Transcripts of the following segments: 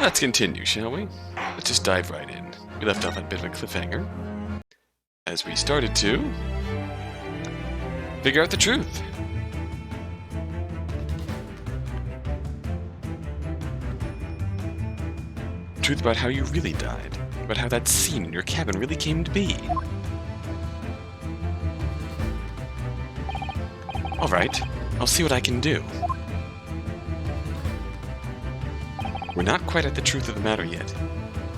Let's continue, shall we? Let's just dive right in. We left off on a bit of a cliffhanger, as we started to figure out the truth. Truth about how you really died, about how that scene in your cabin really came to be. Alright, I'll see what I can do. We're not quite at the truth of the matter yet.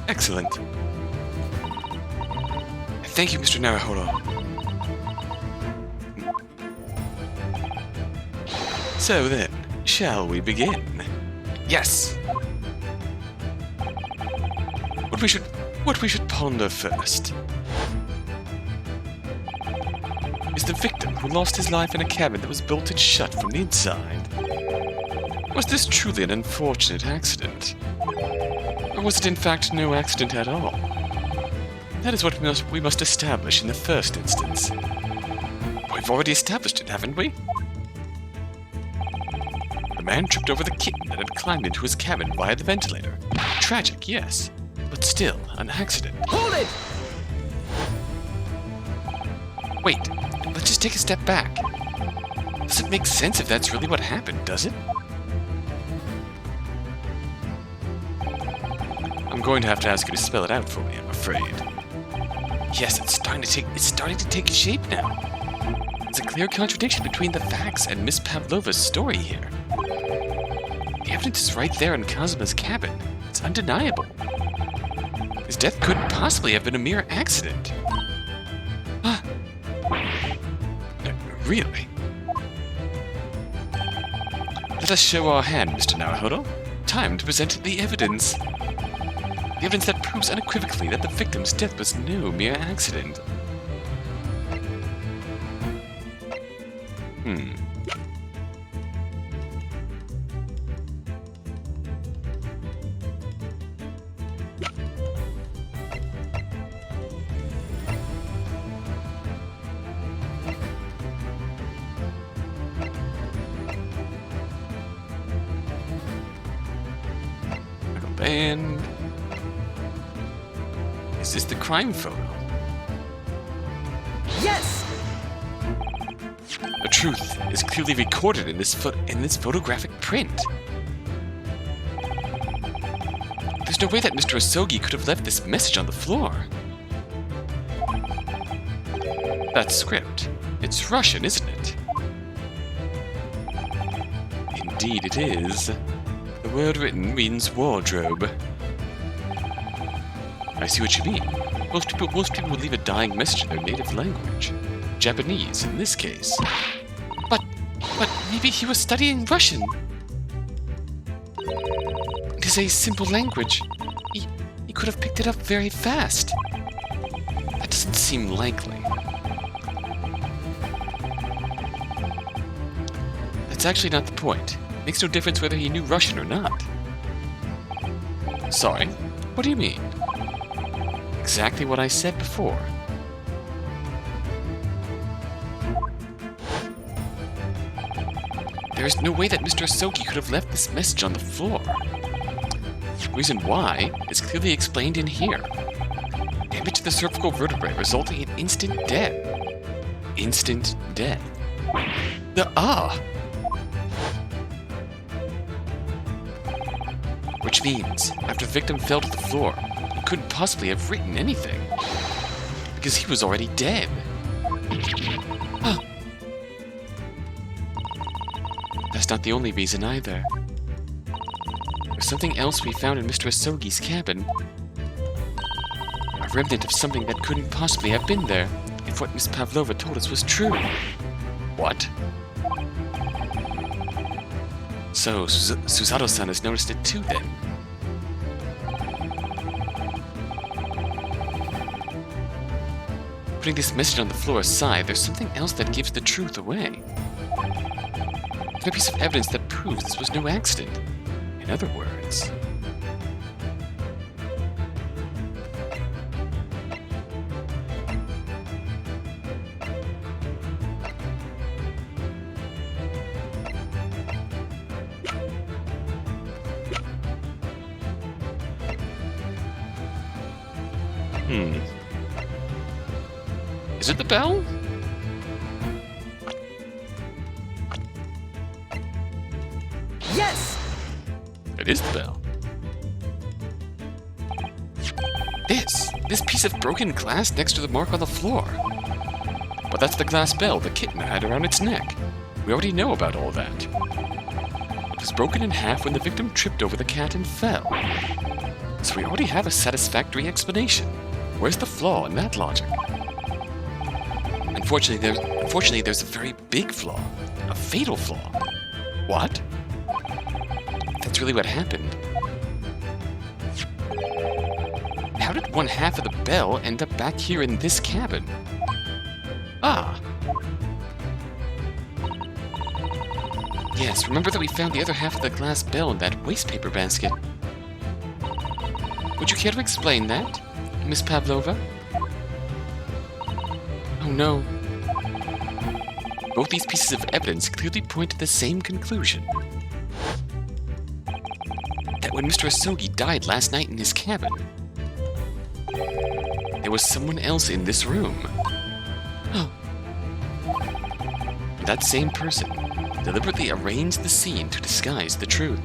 Excellent. Thank you, Mr. Naruhodo. So then, shall we begin? Yes! What we should ponder first is the victim who lost his life in a cabin that was bolted shut from the inside. Was this truly an unfortunate accident? Or was it in fact no accident at all? That is what we must establish in the first instance. We've already established it, haven't we? The man tripped over the kitten that had climbed into his cabin via the ventilator. Tragic, yes, but still an accident. Hold it! Wait, let's just take a step back. Doesn't make sense if that's really what happened, does it? I'm going to have to ask you to spell it out for me, I'm afraid. Yes, it's starting to take shape now. There's a clear contradiction between the facts and Miss Pavlova's story here. The evidence is right there in Kazuma's cabin. It's undeniable. His death couldn't possibly have been a mere accident. Huh? Really? Let us show our hand, Mr. Naruhodo. Time to present the evidence. The evidence that proves unequivocally that the victim's death was no mere accident. And is this the crime photo? Yes! The truth is clearly recorded in this photographic print. There's no way that Mr. Asogi could have left this message on the floor. That script. It's Russian, isn't it? Indeed it is. The word written means wardrobe. I see what you mean. Most people would leave a dying message in their native language. Japanese, in this case. But maybe he was studying Russian. It is a simple language. He could have picked it up very fast. That doesn't seem likely. That's actually not the point. Makes no difference whether he knew Russian or not. Sorry, what do you mean? Exactly what I said before. There is no way that Mr. Asogi could have left this message on the floor. The reason why is clearly explained in here. Damage to the cervical vertebrae resulting in instant death. Instant death. Which means, after the victim fell to the floor, he couldn't possibly have written anything. Because he was already dead. That's not the only reason either. There's something else we found in Mr. Asogi's cabin. A remnant of something that couldn't possibly have been there, if what Miss Pavlova told us was true. What? So, Susato-san has noticed it too, then. Putting this message on the floor aside, there's something else that gives the truth away. A piece of evidence that proves this was no accident. In other words... Is it the bell? Yes! It is the bell. This piece of broken glass next to the mark on the floor. But that's the glass bell the kitten had around its neck. We already know about all that. It was broken in half when the victim tripped over the cat and fell. So we already have a satisfactory explanation. Where's the flaw in that logic? Unfortunately, there's a very big flaw. A fatal flaw. What? That's really what happened. How did one half of the bell end up back here in this cabin? Ah. Yes, remember that we found the other half of the glass bell in that wastepaper basket. Would you care to explain that, Miss Pavlova? Oh no. Both these pieces of evidence clearly point to the same conclusion. That when Mr. Asogi died last night in his cabin, there was someone else in this room. Oh. That same person deliberately arranged the scene to disguise the truth,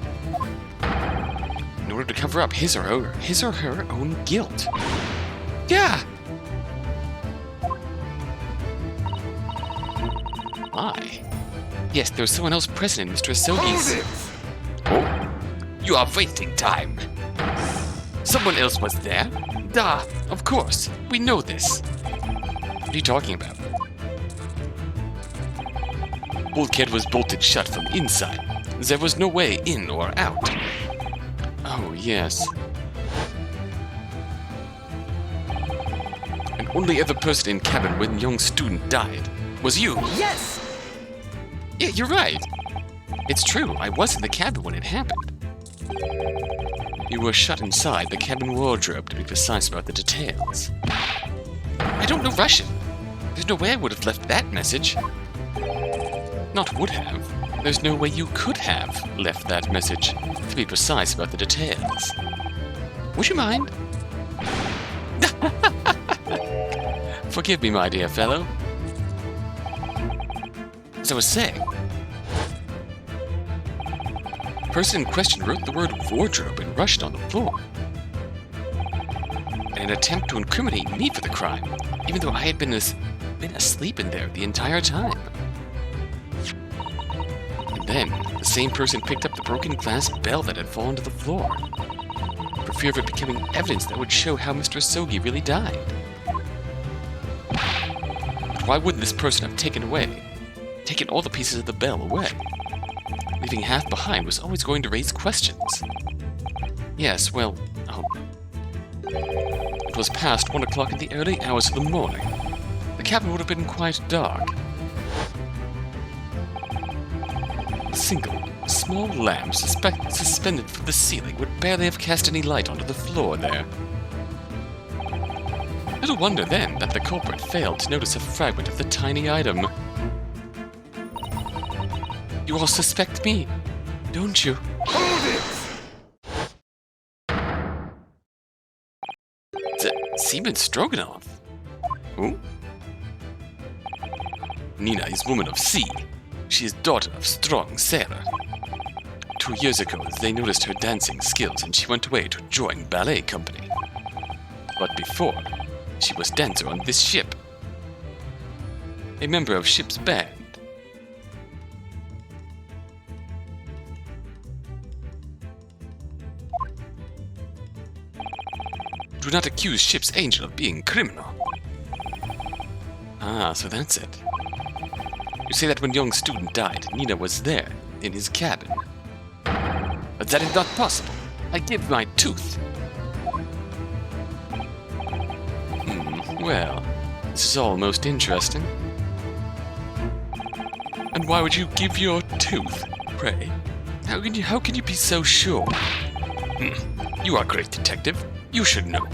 in order to cover up his or her own guilt. Yeah! My. Yes, there was someone else present in Mr. Asogi's... Oh, you are wasting time. Someone else was there? Duh, of course. We know this. What are you talking about? Bulkhead was bolted shut from inside. There was no way in or out. Oh, yes. And only other person in cabin when young student died was you. Yes! Yeah, you're right. It's true, I was in the cabin when it happened. You were shut inside the cabin wardrobe, to be precise about the details. I don't know Russian. There's no way I would have left that message. Not would have. There's no way you could have left that message, to be precise about the details. Would you mind? Forgive me, my dear fellow. As I was saying, the person in question wrote the word wardrobe in Russian on the floor. In an attempt to incriminate me for the crime, even though I had been asleep in there the entire time. And then, the same person picked up the broken glass bell that had fallen to the floor, for fear of it becoming evidence that would show how Mr. Asogi really died. But why wouldn't this person have taken all the pieces of the bell away? Leaving half behind was always going to raise questions. Yes, well, it was past 1 o'clock in the early hours of the morning. The cabin would have been quite dark. A single, small lamp suspended from the ceiling would barely have cast any light onto the floor there. Little wonder then that the culprit failed to notice a fragment of the tiny item. You all suspect me, don't you? Seaman Stroganoff? Who? Nina is woman of sea. She is daughter of strong sailor. 2 years ago, they noticed her dancing skills and she went away to join ballet company. But before, she was dancer on this ship. A member of ship's band. Do not accuse ship's angel of being criminal. Ah, so that's it. You say that when young student died, Nina was there, in his cabin. But that is not possible. I give my tooth. Well, this is all most interesting. And why would you give your tooth, pray? How can you be so sure? You are a great detective. You should know.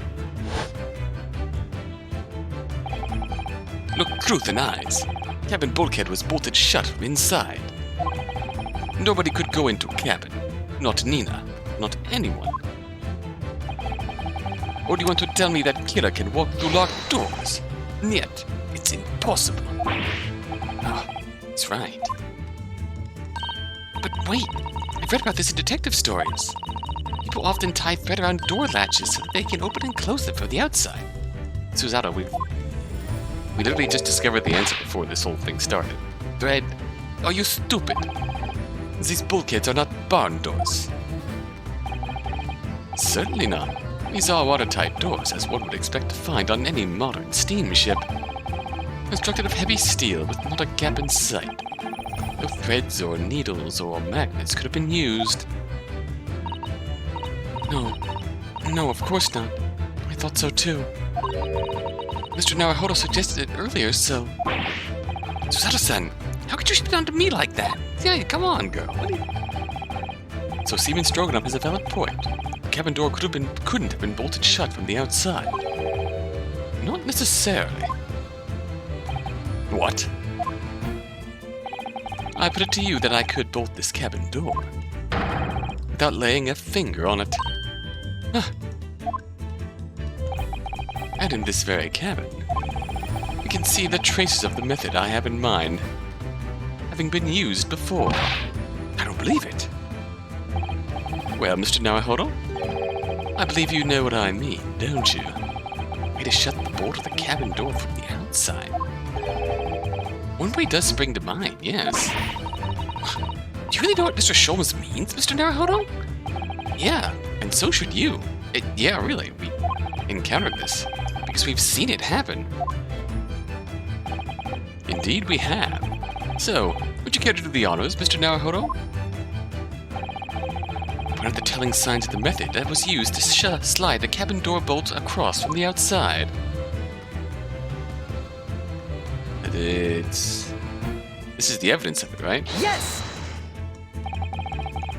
Look truth in eyes. Cabin bulkhead was bolted shut from inside. Nobody could go into cabin. Not Nina. Not anyone. Or do you want to tell me that Kira can walk through locked doors? Yet, it's impossible. Oh, that's right. But wait, I've read about this in detective stories. People often tie thread around door latches so that they can open and close them from the outside. Susato, we literally just discovered the answer before this whole thing started. Thread, are you stupid? These bulkheads are not barn doors. Certainly not. These are watertight doors, as one would expect to find on any modern steamship. Constructed of heavy steel with not a gap in sight. No threads or needles or magnets could have been used. No, of course not. I thought so too. Mr. Naruhodo suggested it earlier, so... Susato-san, how could you shoot down to me like that? Yeah, come on, girl. So Seaman Stroganoff has a valid point. The cabin door couldn't have been bolted shut from the outside. Not necessarily. What? I put it to you that I could bolt this cabin door without laying a finger on it. And in this very cabin, we can see the traces of the method I have in mind having been used before. I don't believe it. Well, Mr. Naruhodo, I believe you know what I mean, don't you? Way to shut the bolt of the cabin door from the outside. One way does spring to mind, yes. Do you really know what Mr. Sholmes means, Mr. Naruhodo? Yeah, and so should you. Yeah, really, we encountered this, because we've seen it happen. Indeed we have. So, would you care to do the honors, Mr. Naruhodo? Point out the telling signs of the method that was used to slide the cabin door bolt across from the outside. This is the evidence of it, right? Yes!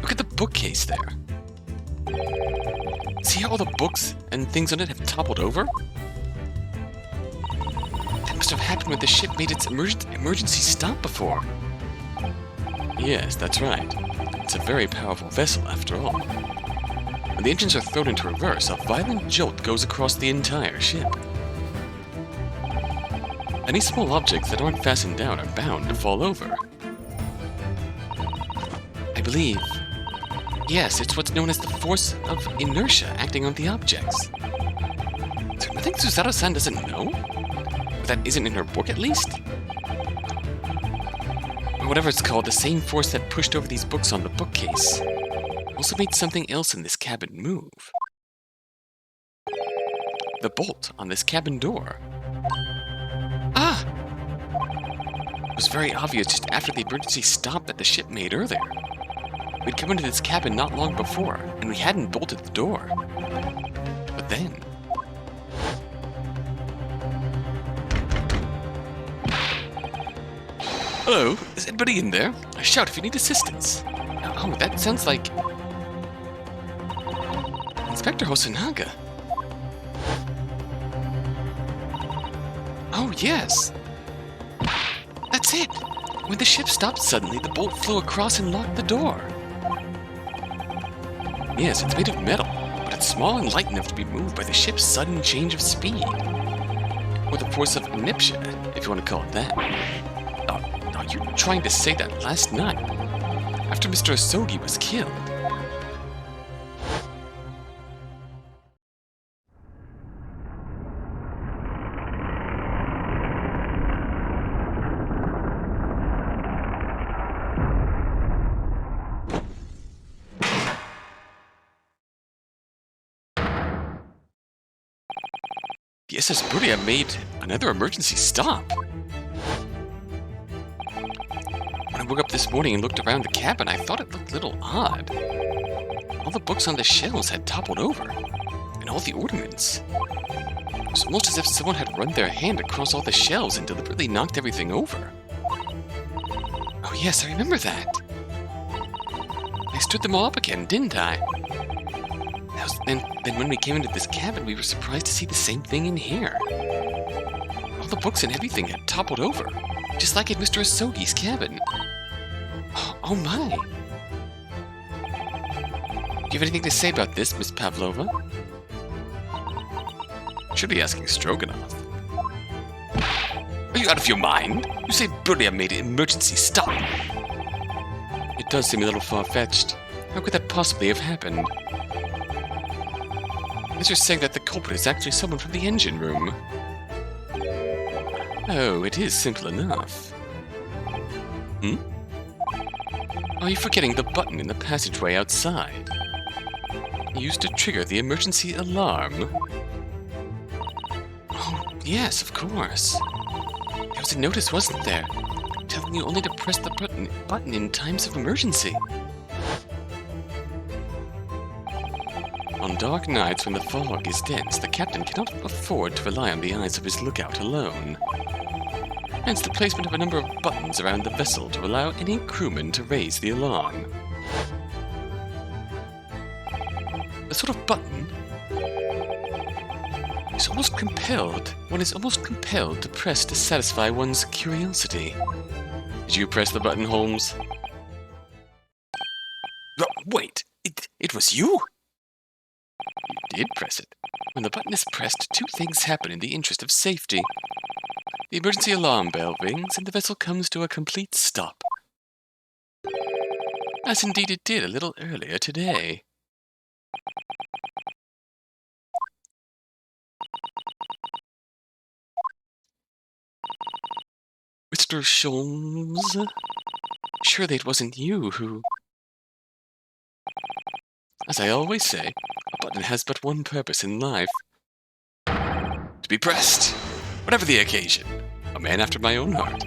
Look at the bookcase there. See how all the books and things on it have toppled over? That must have happened when the ship made its emergency stop before. Yes, that's right. It's a very powerful vessel, after all. When the engines are thrown into reverse, a violent jolt goes across the entire ship. Any small objects that aren't fastened down are bound to fall over. I believe... Yes, it's what's known as the force of inertia acting on the objects. Is there nothing Susato-san doesn't know? Or that isn't in her book, at least? Or whatever it's called, the same force that pushed over these books on the bookcase also made something else in this cabin move. The bolt on this cabin door. Ah! It was very obvious just after the emergency stop that the ship made earlier. We'd come into this cabin not long before, and we hadn't bolted the door. But then... Hello, is anybody in there? Shout if you need assistance. Oh, that sounds like... Inspector Hosonaga. Oh, yes. That's it. When the ship stopped suddenly, the bolt flew across and locked the door. Yes, it's made of metal, but it's small and light enough to be moved by the ship's sudden change of speed. Or the force of inertia, if you want to call it that. Oh, you were trying to say that last night, after Mr. Asogi was killed. The SS Burya made another emergency stop. When I woke up this morning and looked around the cabin, I thought it looked a little odd. All the books on the shelves had toppled over, and all the ornaments. It was almost as if someone had run their hand across all the shelves and deliberately knocked everything over. Oh yes, I remember that. I stood them all up again, didn't I? Then when we came into this cabin, we were surprised to see the same thing in here. All the books and everything had toppled over, just like in Mr. Asogi's cabin. Oh my! Do you have anything to say about this, Miss Pavlova? Should be asking Stroganoff. Are you out of your mind? You say Burya made an emergency stop. It does seem a little far-fetched. How could that possibly have happened? Unless you're saying that the culprit is actually someone from the engine room. Oh, it is simple enough. Are you forgetting the button in the passageway outside? Used to trigger the emergency alarm. Oh, yes, of course. There was a notice, wasn't there? Telling you only to press the button in times of emergency. On dark nights when the fog is dense, the captain cannot afford to rely on the eyes of his lookout alone. Hence the placement of a number of buttons around the vessel to allow any crewman to raise the alarm. The sort of button one is almost compelled to press to satisfy one's curiosity. Did you press the button, Holmes? Wait, it was you? You did press it. When the button is pressed, two things happen in the interest of safety. The emergency alarm bell rings and the vessel comes to a complete stop. As indeed it did a little earlier today. Mr. Sholmes? Surely it wasn't you who... As I always say, a button has but one purpose in life. To be pressed, whatever the occasion. A man after my own heart.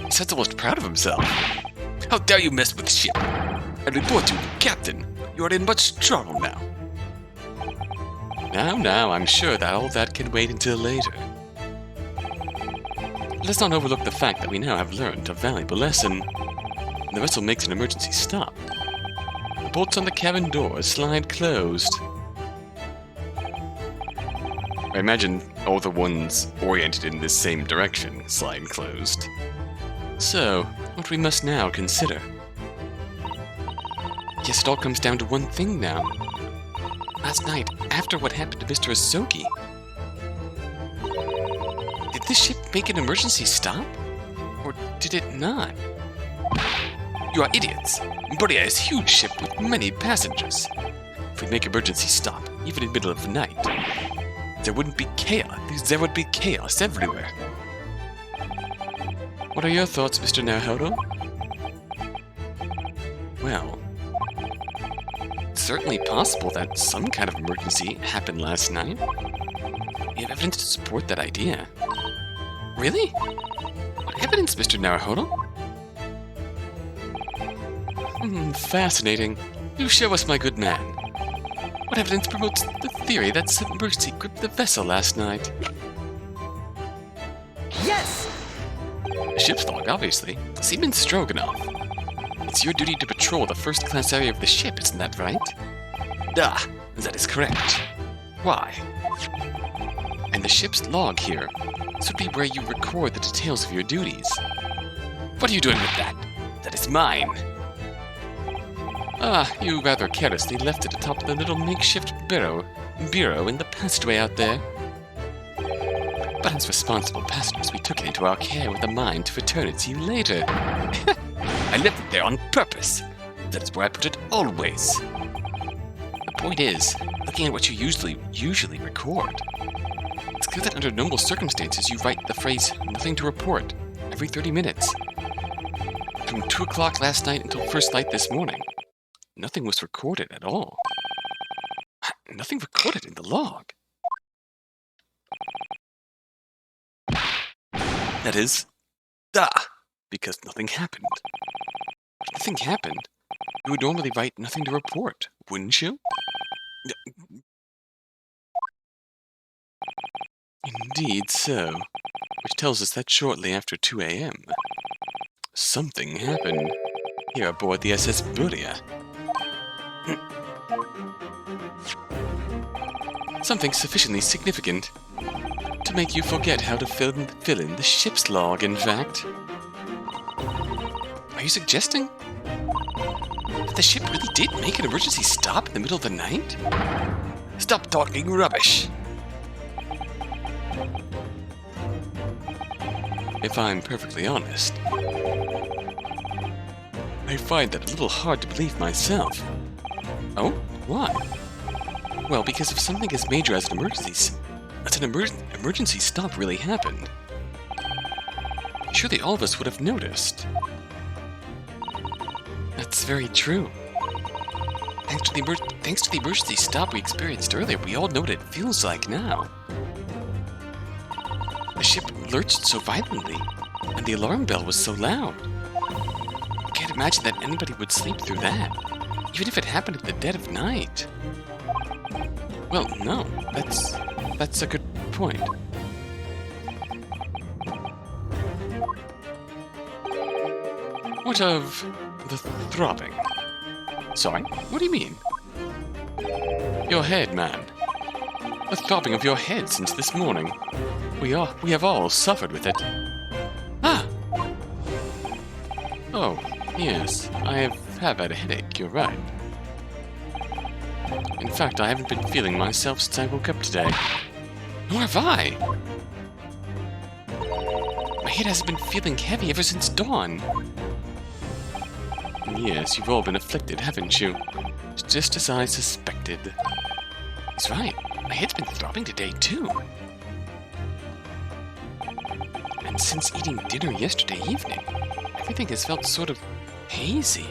He sounds almost proud of himself. How dare you mess with the ship? I report you, Captain. You are in much trouble now. Now, I'm sure that all that can wait until later. Let's not overlook the fact that we now have learned a valuable lesson. When the vessel makes an emergency stop, the bolts on the cabin doors slide closed. I imagine all the ones oriented in this same direction slide closed. So, what we must now consider. Yes, it all comes down to one thing now. Last night, after what happened to Mr. Asogi, did this ship make an emergency stop? Or did it not? You are idiots. Burya is a huge ship with many passengers. If we make emergency stop, even in the middle of the night, there would be chaos everywhere. What are your thoughts, Mr. Naruhodo? Well, it's certainly possible that some kind of emergency happened last night. We have evidence to support that idea. Really? What evidence, Mr. Naruhodo? Fascinating. You show us, my good man. What evidence promotes the theory that some emergency gripped the vessel last night? Yes! The ship's log, obviously. Seaman Stroganoff. It's your duty to patrol the first-class area of the ship, isn't that right? That is correct. Why? And the ship's log here. This would be where you record the details of your duties. What are you doing with that? That is mine. You rather carelessly left it atop the little makeshift bureau in the passageway out there. But as responsible passengers, we took it into our care with a mind to return it to you later. I left it there on purpose. That is where I put it always. The point is, looking at what you usually record, it's clear that under normal circumstances you write the phrase "nothing to report" every 30 minutes. From 2 o'clock last night until first light this morning, nothing was recorded at all. Nothing recorded in the log. That is, because nothing happened. If nothing happened, you would normally write "nothing to report," wouldn't you? Indeed so, which tells us that shortly after 2 a.m., something happened here aboard the SS Burya. Something sufficiently significant to make you forget how to fill in the ship's log, in fact. Are you suggesting that the ship really did make an emergency stop in the middle of the night? Stop talking rubbish. if I'm perfectly honest. I find that a little hard to believe myself. Oh? Why? Well, because if something as major as an emergency stop really happened, surely all of us would have noticed. That's very true. Thanks to the emergency stop we experienced earlier, we all know what it feels like now. The ship lurched so violently, and the alarm bell was so loud. I can't imagine that anybody would sleep through that, even if it happened at the dead of night. Well, no, that's a good point. What of the throbbing? Sorry, what do you mean? Your head, man. The throbbing of your head since this morning. We have all suffered with it. Ah! Oh, yes, I have had a headache, you're right. In fact, I haven't been feeling myself since I woke up today. Nor have I! My head hasn't been feeling heavy ever since dawn. Yes, you've all been afflicted, haven't you? Just as I suspected. He's right. My head's been throbbing today, too. And since eating dinner yesterday evening, everything has felt sort of hazy.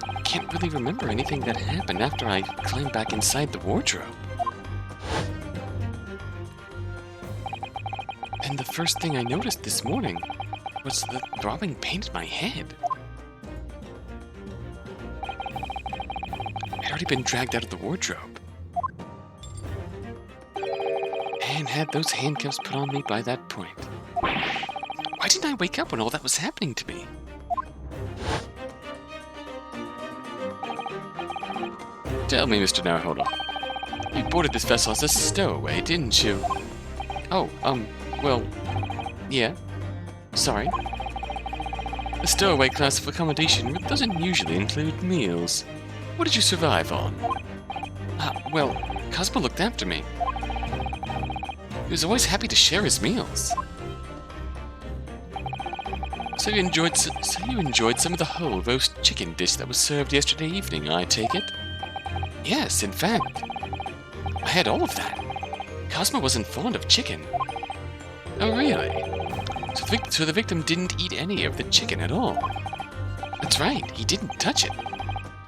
I can't really remember anything that happened after I climbed back inside the wardrobe. And the first thing I noticed this morning was the throbbing pain in my head. I'd already been dragged out of the wardrobe and had those handcuffs put on me by that point. Why didn't I wake up when all that was happening to me? Tell me, Mr. Naruhodo. You boarded this vessel as a stowaway, didn't you? Oh, well, yeah. Sorry. The stowaway class of accommodation doesn't usually include meals. What did you survive on? Well, Cosmo looked after me. He was always happy to share his meals. So you enjoyed some of the whole roast chicken dish that was served yesterday evening, I take it? Yes, in fact. I had all of that. Cosmo wasn't fond of chicken. Oh, really? So the victim didn't eat any of the chicken at all? That's right, he didn't touch it.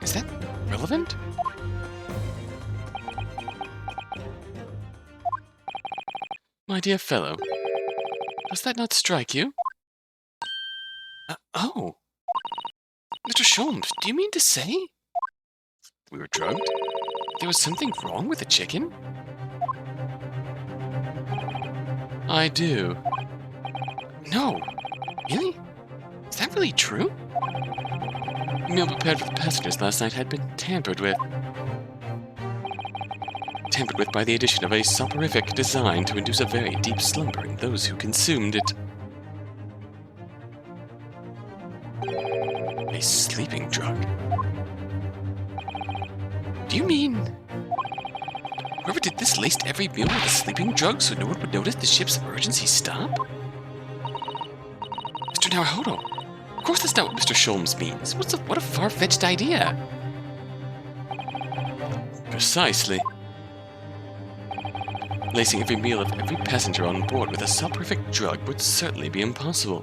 Is that relevant? My dear fellow, does that not strike you? Oh! Mr. Sholmes, do you mean to say? We were drugged? There was something wrong with the chicken? I do. No! Really? Is that really true? The meal prepared for the passengers last night had been tampered with. Tampered with by the addition of a soporific designed to induce a very deep slumber in those who consumed it. A sleeping drug. Do you mean... whoever did this laced every meal with a sleeping drug so no one would notice the ship's emergency stop? Mr. Naruhodo, of course that's not what Mr. Sholmes means. What a far-fetched idea. Precisely. Lacing every meal of every passenger on board with a soporific drug would certainly be impossible.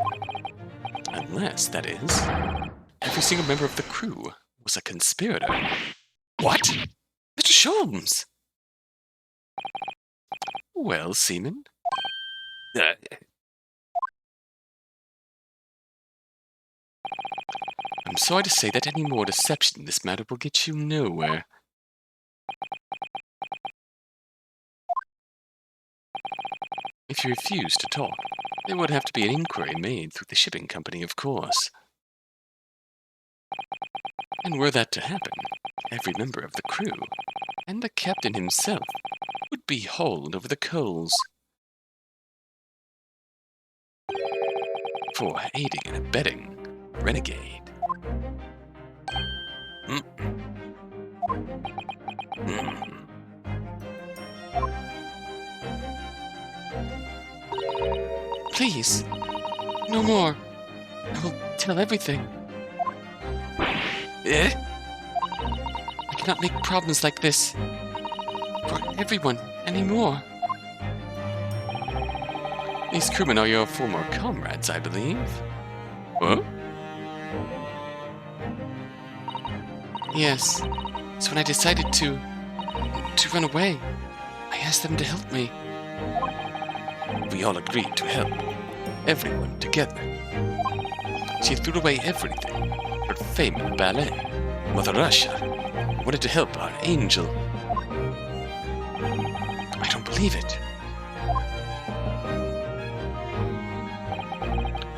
Unless, that is, every single member of the crew was a conspirator. What? Mr. Sholmes! Well, Seaman? I'm sorry to say that any more deception in this matter will get you nowhere. If you refuse to talk, there would have to be an inquiry made through the shipping company, of course. And were that to happen, every member of the crew, and the captain himself, would be hauled over the coals for aiding and abetting a renegade. Please, no more. I will tell everything. Eh? I cannot make problems like this for everyone anymore. These crewmen are your former comrades, I believe. What? Yes. So when I decided to run away, I asked them to help me. We all agreed to help. Everyone together. She threw away everything. Her fame in ballet. Mother Russia wanted to help our angel. I don't believe it.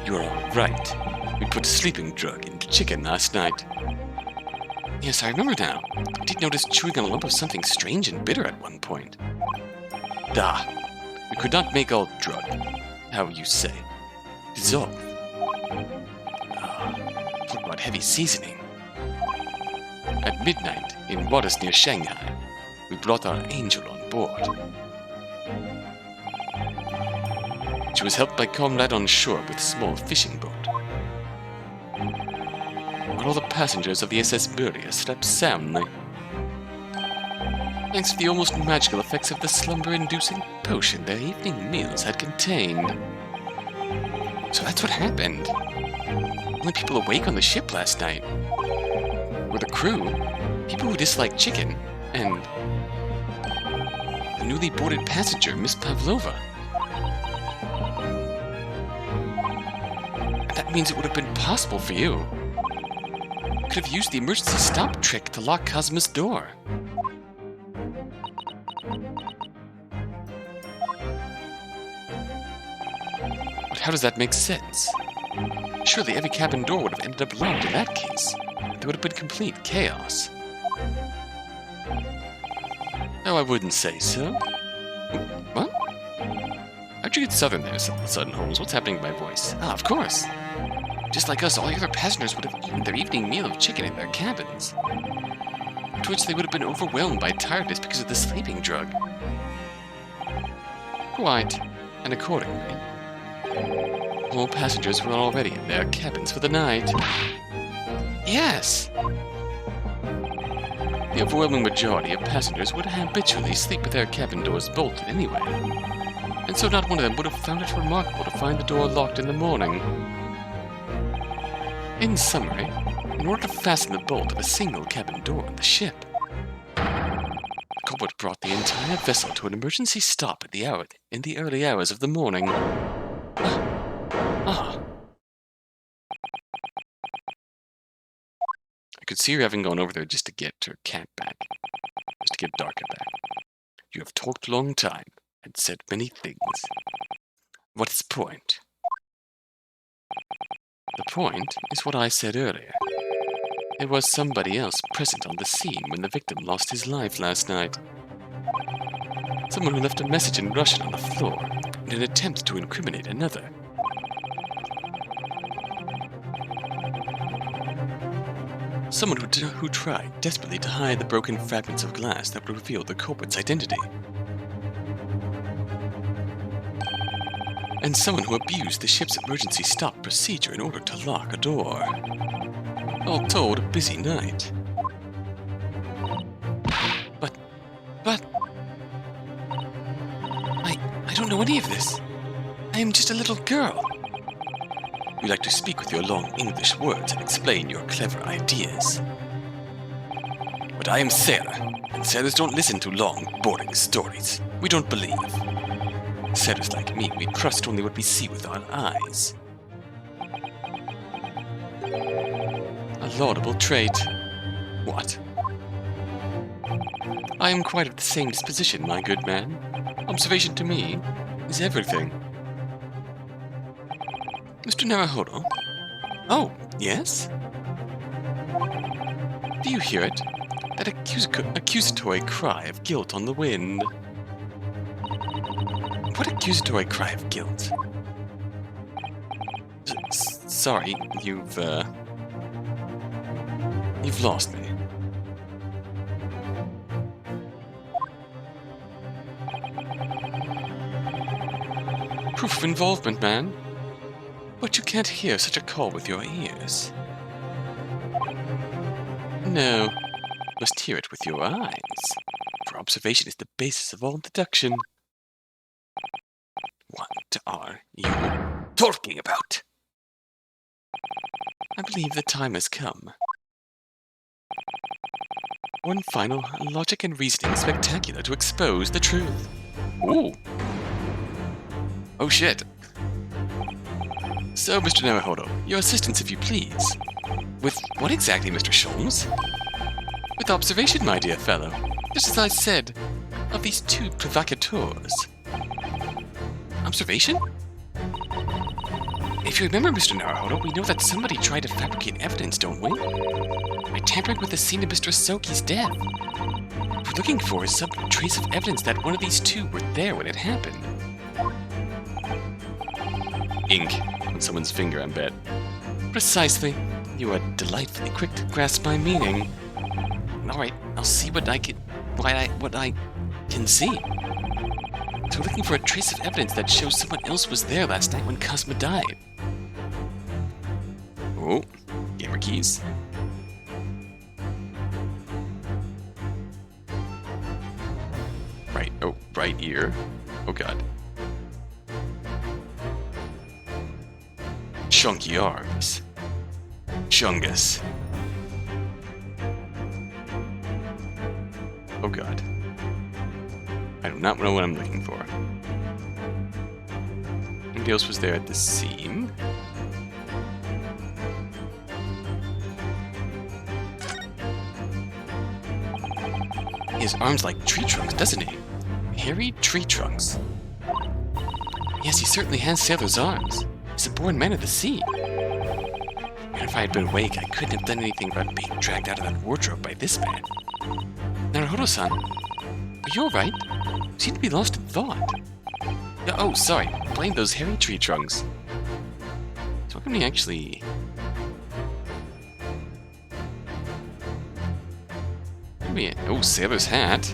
You're all right. We put a sleeping drug into chicken last night. Yes, I remember now. I did notice chewing on a lump of something strange and bitter at one point. We could not make all drug, how you say, dissolve. Talk about heavy seasoning. At midnight, in waters near Shanghai, we brought our angel on board. She was helped by comrade on shore with a small fishing boat. All the passengers of the SS Burya slept soundly, thanks to the almost magical effects of the slumber-inducing potion their evening meals had contained. So that's what happened. Only people awake on the ship last night were the crew, people who disliked chicken, and the newly boarded passenger, Miss Pavlova. And that means it would have been possible for you. Could have used the emergency stop trick to lock Cosmo's door. But how does that make sense? Surely every cabin door would have ended up locked in that case. There would have been complete chaos. No, I wouldn't say so. What? How'd you get southern there, sudden Holmes? What's happening to my voice? Ah, of course. Just like us, all the other passengers would have eaten their evening meal of chicken in their cabins, to which they would have been overwhelmed by tiredness because of the sleeping drug. Quite, and accordingly, all passengers were already in their cabins for the night. Yes! The overwhelming majority of passengers would habitually sleep with their cabin doors bolted anyway, and so not one of them would have found it remarkable to find the door locked in the morning. In summary, in order to fasten the bolt of a single cabin door on the ship, the culprit brought the entire vessel to an emergency stop in the early hours of the morning. I could see her having gone over there just to get her cat back, just to get Darka back. You have talked a long time and said many things. What is the point? The point is what I said earlier. There was somebody else present on the scene when the victim lost his life last night. Someone who left a message in Russian on the floor in an attempt to incriminate another. Someone who tried desperately to hide the broken fragments of glass that would reveal the culprit's identity. And someone who abused the ship's emergency stop procedure in order to lock a door. All told, a busy night. But... I don't know any of this. I am just a little girl. You like to speak with your long English words and explain your clever ideas. But I am Sarah, and sailors don't listen to long, boring stories. We don't believe. Sailors like me, we trust only what we see with our eyes. A laudable trait. What? I am quite of the same disposition, my good man. Observation to me is everything. Mr. Naruhodo? Oh, yes? Do you hear it? That accusatory cry of guilt on the wind. What accusatory cry of guilt? Sorry, you've lost me. proof of involvement, man. But you can't hear such a call with your ears. No, you must hear it with your eyes. For observation is the basis of all deduction. What are you talking about? I believe the time has come. One final logic and reasoning spectacular to expose the truth. Ooh. Oh shit. So, Mr. Naruhodo, your assistance if you please. With what exactly, Mr. Sholmes? With observation, my dear fellow. Just as I said, of these two provocateurs. Observation? If you remember, Mr. Naruhodo, we know that somebody tried to fabricate evidence, don't we? By tampering with the scene of Mr. Asogi's death. What we're looking for is some trace of evidence that one of these two were there when it happened. Ink on someone's finger, I bet. Precisely. You are delightfully quick to grasp my meaning. Alright, I'll see what I can see. So we're looking for a trace of evidence that shows someone else was there last night when Cosmo died. Oh, gamer keys. Right, oh, right ear. Oh god. Chunky arms. Chungus. Oh god. I do not know what I'm looking for. Anybody else was there at the seam? He has arms like tree trunks, doesn't he? Hairy tree trunks. Yes, he certainly has sailor's arms. He's a born man of the sea. And if I had been awake, I couldn't have done anything about being dragged out of that wardrobe by this man. Naruhodo-san, are you alright? You seem to be lost in thought. Oh, sorry. Blame those hairy tree trunks. So what can we actually... Oh, sailor's hat.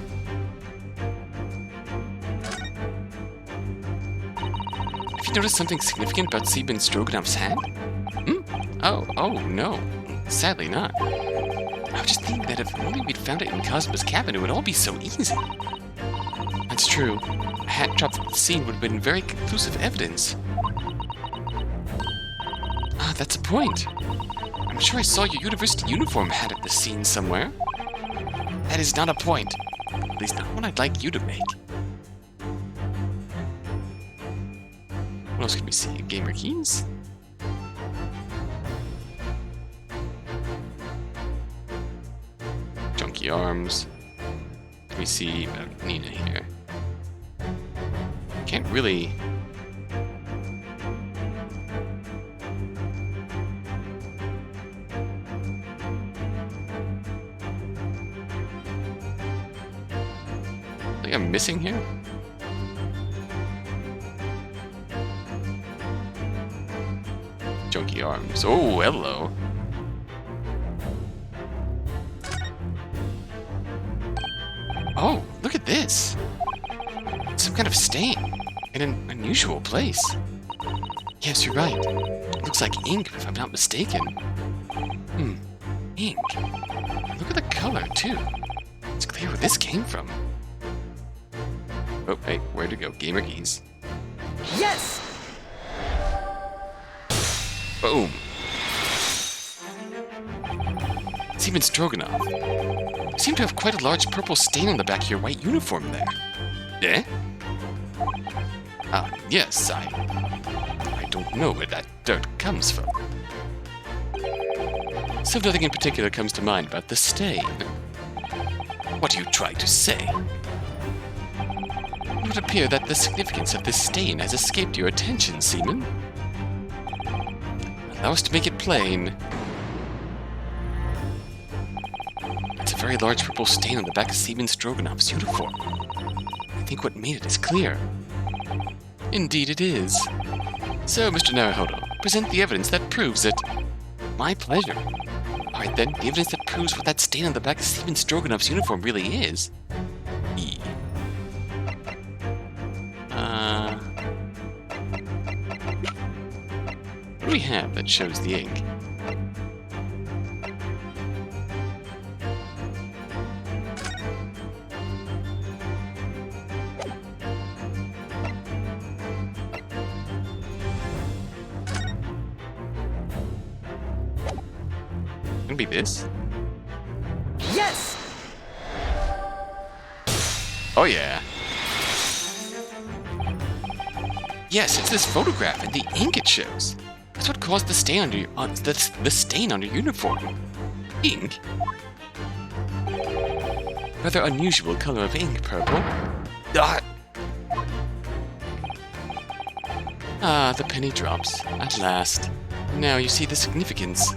Have you noticed something significant about Seaman Stroganoff's hat? Hmm? Oh, no. Sadly not. I was just thinking that if only we'd found it in Cosmo's cabin, it would all be so easy. That's true. A hat dropped at the scene would have been very conclusive evidence. Ah, that's a point. I'm sure I saw your university uniform hat at the scene somewhere. That is not a point. At least not one I'd like you to make. What else can we see? Gamer keys? Junky arms. Can we see Nina here? Can't really... I think I'm missing here? Junky arms. Oh, hello. Oh, look at this. It's some kind of stain in an unusual place. Yes, you're right. It looks like ink, if I'm not mistaken. Ink. Look at the color, too. It's clear where this came from. Oh, hey, where'd it go? Gamer keys. Yes! Boom. Seaman Stroganoff. You seem to have quite a large purple stain on the back of your white uniform there. Eh? Yes, I don't know where that dirt comes from. So nothing in particular comes to mind about the stain. What are you trying to say? It would appear that the significance of this stain has escaped your attention, Seaman. Allow us to make it plain. It's a very large purple stain on the back of Seaman Stroganoff's uniform. I think what made it is clear. Indeed it is. So, Mr. Naruhodo, present the evidence that proves it. My pleasure. Alright then, the evidence that proves what that stain on the back of Seaman Stroganoff's uniform really is. What do we have that shows the ink? Gonna be this? Yes! Oh yeah. Yes, it's this photograph and the ink it shows. That's what caused the stain on your the stain on your uniform. Ink? Rather unusual color of ink, purple. Ah, the penny drops. At last. Now you see the significance.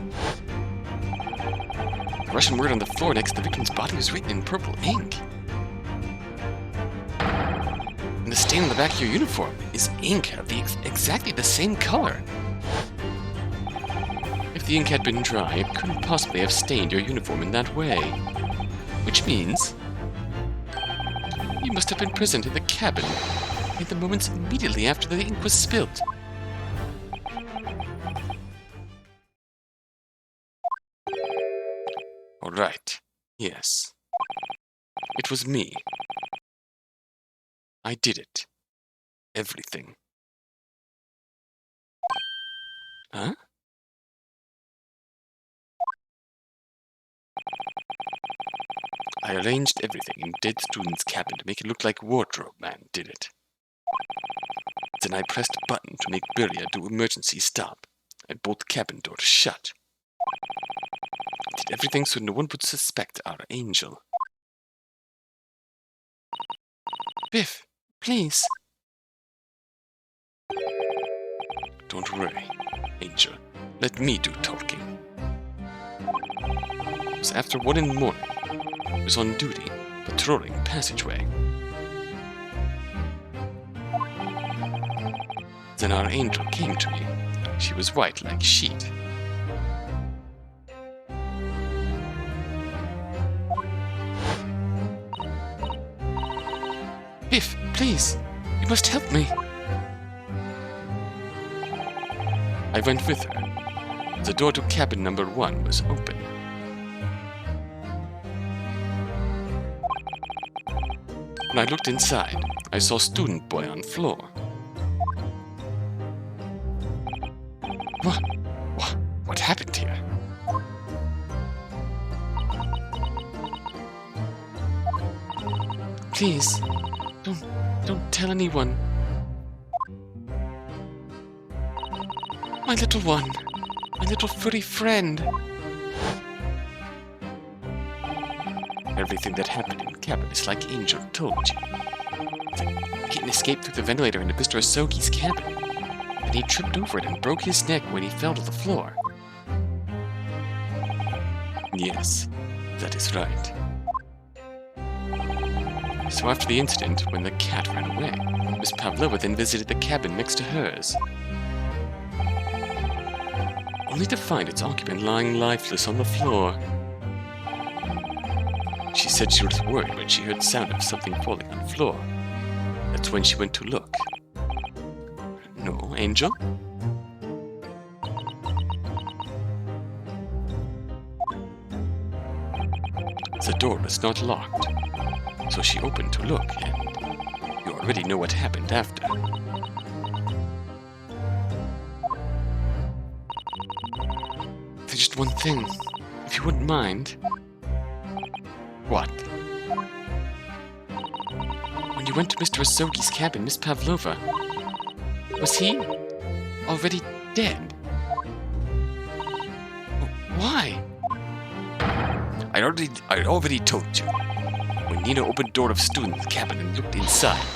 The Russian word on the floor next to the victim's body was written in purple ink. And the stain on the back of your uniform is ink of exactly the same color. If the ink had been dry, it couldn't possibly have stained your uniform in that way. Which means you must have been present in the cabin in the moments immediately after the ink was spilled. All right. Yes. It was me. I did it. Everything. Huh? I arranged everything in dead student's cabin to make it look like wardrobe man did it. Then I pressed a button to make Burya do emergency stop, and both cabin doors shut. I did everything so no one would suspect our angel. Biff, please. Don't worry, Angel. Let me do talking. It was after 1 in the morning. I was on duty, patrolling passageway. Then our angel came to me. She was white like sheet. Biff, please, you must help me. I went with her. The door to cabin number 1 was open. When I looked inside, I saw student boy on floor. What happened here? Please, don't tell anyone. My little one, my little furry friend. Everything that happened in the cabin is like Angel told you. The kitten escaped through the ventilator into Mr. Asogi's cabin. Then he tripped over it and broke his neck when he fell to the floor. Yes, that is right. So after the incident, when the cat ran away, Miss Pavlova then visited the cabin next to hers. Only to find its occupant lying lifeless on the floor. She said she was worried when she heard the sound of something falling on the floor. That's when she went to look. No, Angel? The door was not locked, so she opened to look, and you already know what happened after. There's just one thing, if you wouldn't mind. What? When you went to Mr. Asogi's cabin, Miss Pavlova, was he already dead? Why? I already told you. When Nina opened the door of student's cabin and looked inside,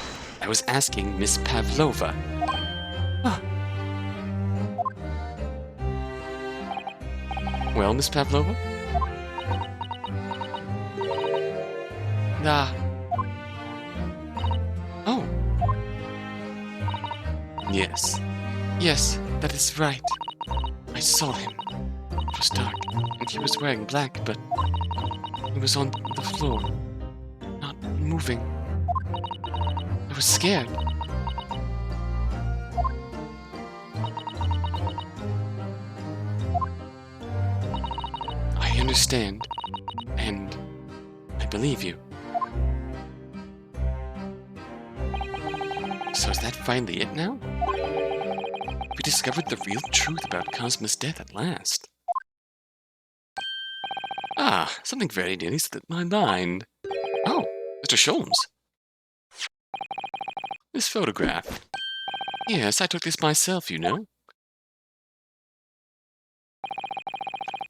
I was asking Miss Pavlova. Well, Miss Pavlova? Oh. Yes. Yes, that is right. I saw him. It was dark, and he was wearing black, but he was on the floor, not moving. I was scared. understand. And I believe you. So is that finally it now? We discovered the real truth about Cosmo's death at last. Ah, something very nearly slipped my mind. Oh, Mr. Sholmes. This photograph. Yes, I took this myself, you know.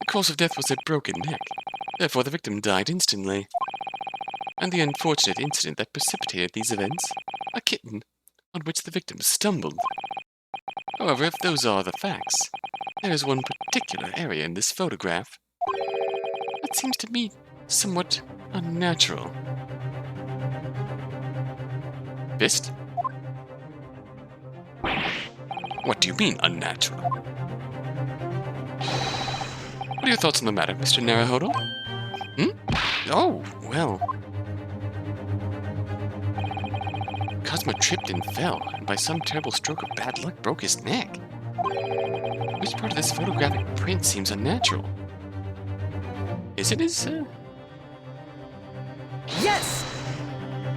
The cause of death was a broken neck. Therefore, the victim died instantly. And the unfortunate incident that precipitated these events, a kitten on which the victim stumbled. However, if those are the facts, there is one particular area in this photograph that seems to me somewhat unnatural. Fist? What do you mean, unnatural? What are your thoughts on the matter, Mr. Naruhodo? Oh, well. Cosmo tripped and fell, and by some terrible stroke of bad luck broke his neck. Which part of this photographic print seems unnatural? Is it his, Yes!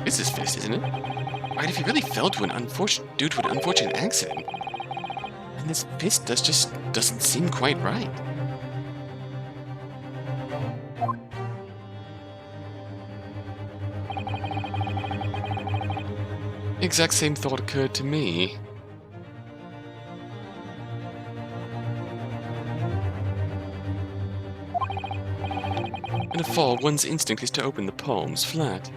It's his fist, isn't it? Right, if he really fell due to an unfortunate accident, then this fist just doesn't seem quite right. The exact same thought occurred to me. In a fall, one's instinct is to open the palms flat.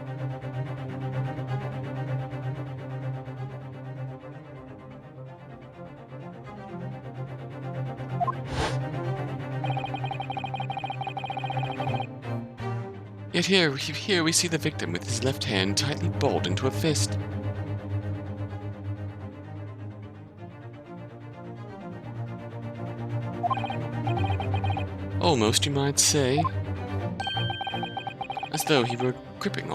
Yet here we see the victim with his left hand tightly balled into a fist. Almost, you might say, as though he were gripping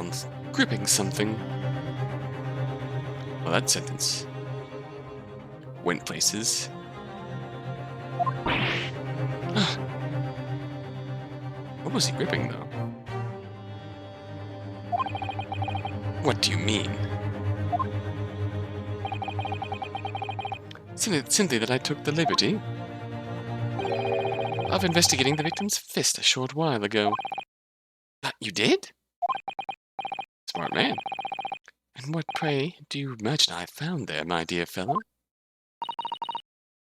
something. Well, that sentence went places. What was he gripping, though? What do you mean? Simply that I took the liberty of investigating the victim's fist a short while ago. You did? Smart man. And what, pray, do you imagine I found there, my dear fellow?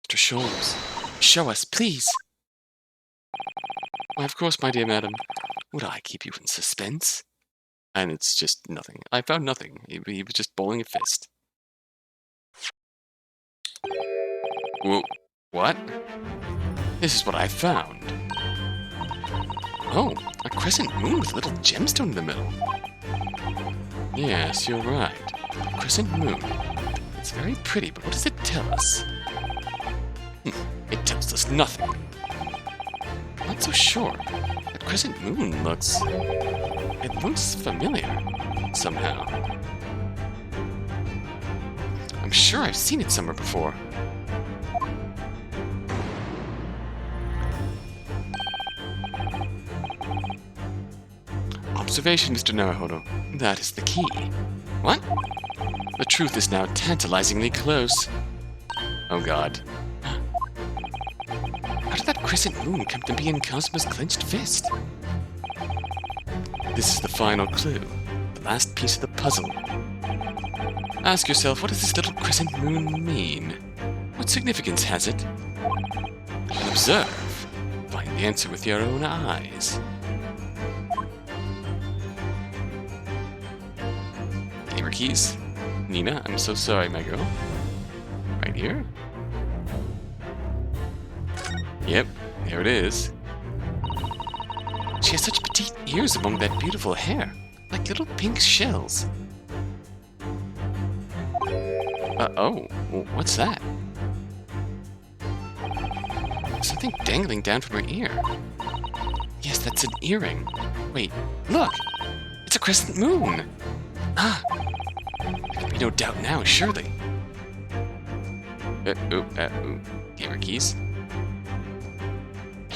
Mr. Sholmes, show us, please. Why, of course, my dear madam. Would I keep you in suspense? And it's just nothing. I found nothing. He was just bowling a fist. Whoa, what? This is what I found. Oh, a crescent moon with a little gemstone in the middle. Yes, you're right. A crescent moon. It's very pretty, but what does it tell us? It tells us nothing. I'm not so sure. That crescent moon looks... It looks familiar, somehow. I'm sure I've seen it somewhere before. Observation, Mr. Naruhodo. That is the key. What? The truth is now tantalizingly close. Oh god. How did that crescent moon come to be in Cosmo's clenched fist? This is the final clue, the last piece of the puzzle. Ask yourself, what does this little crescent moon mean? What significance has it? And observe. Find the answer with your own eyes. Gamer keys. Nina, I'm so sorry, my girl. Right here. Yep, there it is. She has such petite ears among that beautiful hair, like little pink shells. Oh, what's that? Something dangling down from her ear. Yes, that's an earring. Wait, look! It's a crescent moon! Ah! There can be no doubt now, surely. Gamer keys.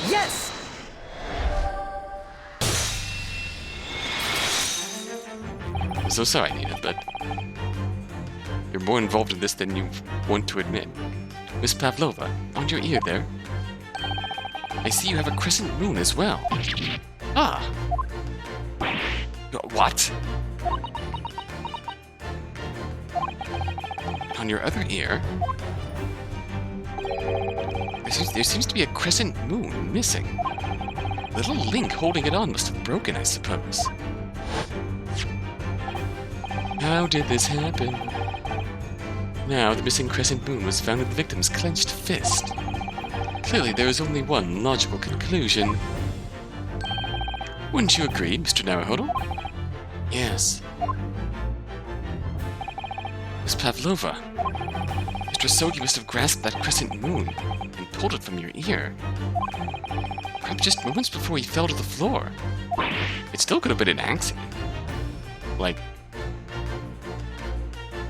Yes! so sorry, Nina, but you're more involved in this than you want to admit. Miss Pavlova, on your ear there. I see you have a crescent moon as well. Ah! What? On your other ear, there seems to be a crescent moon missing. The little link holding it on must have broken, I suppose. How did this happen? Now, the missing crescent moon was found in the victim's clenched fist. Clearly, there is only one logical conclusion. Wouldn't you agree, Mr. Naruhodo? Yes. Miss Pavlova, Mr. Asogi must have grasped that crescent moon and pulled it from your ear. Perhaps just moments before he fell to the floor. It still could have been an accident. Like,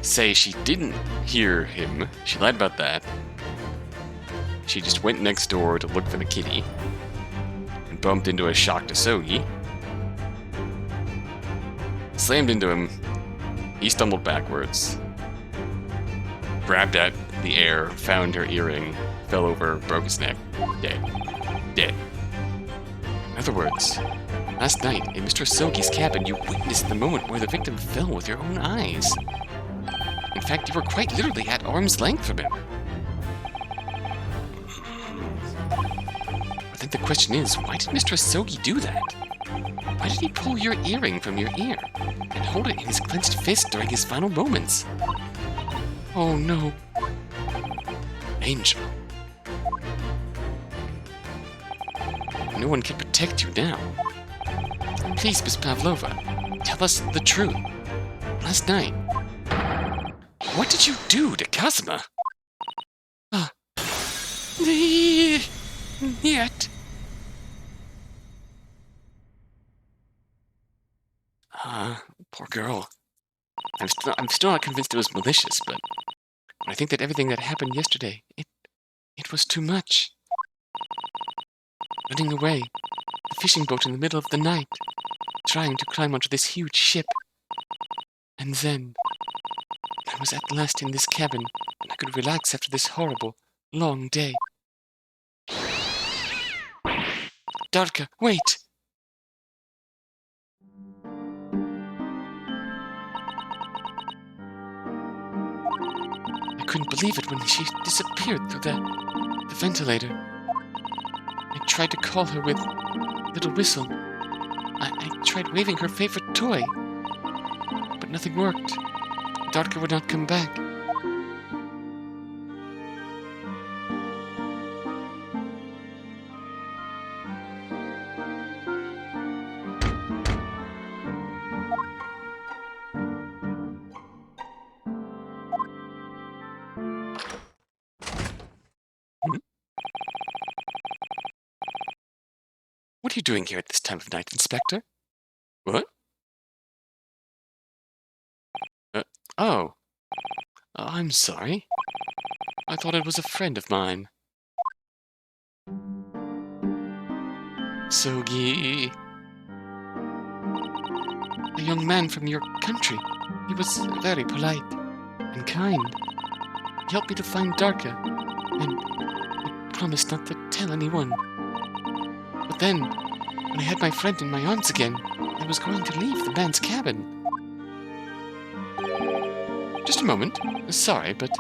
say she didn't hear him. She lied about that. She just went next door to look for the kitty and bumped into a shocked Asogi. Slammed into him. He stumbled backwards. Grabbed at the air, found her earring, fell over, broke his neck. Dead. Dead. In other words, last night in Mr. Asogi's cabin, you witnessed the moment where the victim fell with your own eyes. In fact, you were quite literally at arm's length from him. I think the question is, why did Mr. Asogi do that? Why did he pull your earring from your ear and hold it in his clenched fist during his final moments? Oh no. Angel. No one can protect you now. Please, Miss Pavlova, tell us the truth. Last night, what did you do to Kazuma? Yet. Poor girl. I'm still not convinced it was malicious, but I think that everything that happened yesterday, it was too much. Running away, a fishing boat in the middle of the night, trying to climb onto this huge ship. And then, I was at last in this cabin, and I could relax after this horrible, long day. Darka, wait! I couldn't believe it when she disappeared through the ventilator. I tried to call her with little whistle. I tried waving her favorite toy, but nothing worked. Darka would not come back. What are you doing here at this time of night, Inspector? What? Oh. I'm sorry. I thought it was a friend of mine. Asogi. A young man from your country. He was very polite and kind. He helped me to find Darka, and he promised not to tell anyone. But then, when I had my friend in my arms again, I was going to leave the man's cabin. Just a moment. Sorry, but...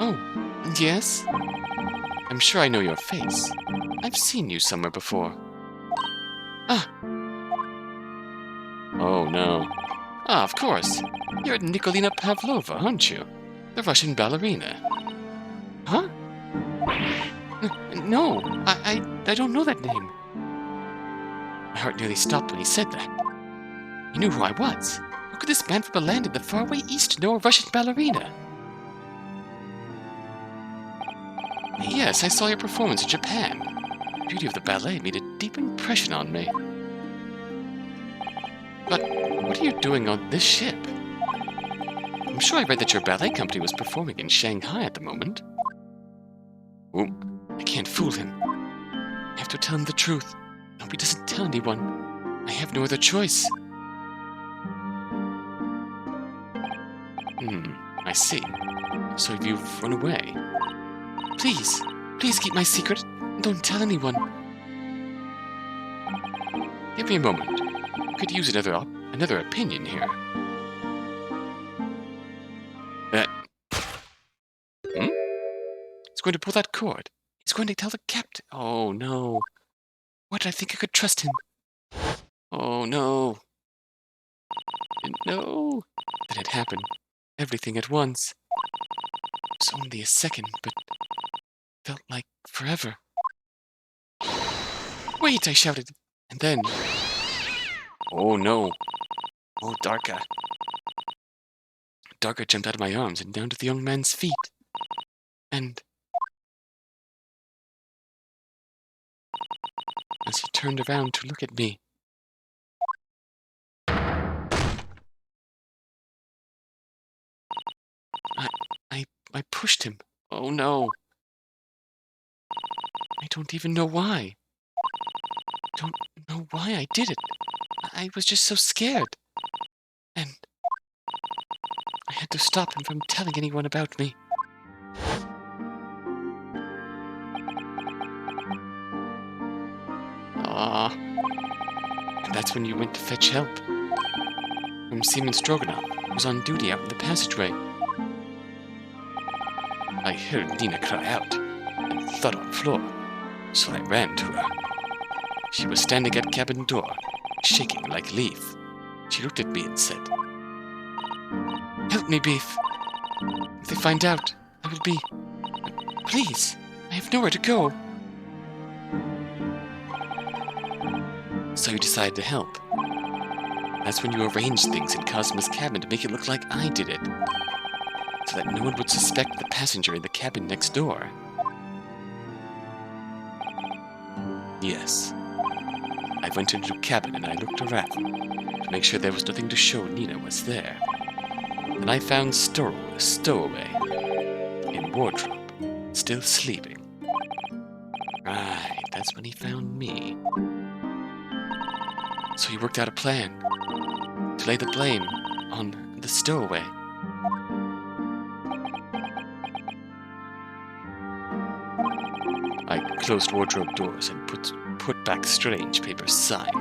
Oh, yes? I'm sure I know your face. I've seen you somewhere before. Ah! Oh, no. Ah, of course. You're Nikolina Pavlova, aren't you? The Russian ballerina. Huh? No, I don't know that name. My heart nearly stopped when he said that. He knew who I was. How could this man from a land in the faraway east know a Russian ballerina? Yes, I saw your performance in Japan. The beauty of the ballet made a deep impression on me. But what are you doing on this ship? I'm sure I read that your ballet company was performing in Shanghai at the moment. Oh, I can't fool him. I have to tell him the truth. I hope he doesn't tell anyone. I have no other choice. I see. So you've run away. Please, please keep my secret. Don't tell anyone. Give me a moment. I could use another opinion here. He's going to pull that cord. He's going to tell the captain. Oh, no. Why did I think I could trust him? Oh, no. No. Then it happened. Everything at once. It was only a second, but felt like forever. Wait, I shouted. And then... Oh, no. Oh, Darka. Darka jumped out of my arms and down to the young man's feet. And... as he turned around to look at me... I pushed him. Oh, no. I don't even know why. I don't know why I did it. I was just so scared. And I had to stop him from telling anyone about me. And that's when you went to fetch help. From Seaman Stroganoff, who was on duty out in the passageway. I heard Nina cry out and thud on the floor, so I ran to her. She was standing at cabin door, shaking like a leaf. She looked at me and said, "Help me, Beef. If they find out, I will be... Please, I have nowhere to go." So you decided to help. That's when you arranged things in Cosmo's cabin to make it look like I did it, so that no one would suspect the passenger in the cabin next door. Yes. I went into the cabin and I looked around to make sure there was nothing to show Nina was there. Then I found Stowaway in wardrobe, still sleeping. Right, that's when he found me. So he worked out a plan to lay the blame on the Stowaway. I closed wardrobe doors and put back strange paper sign.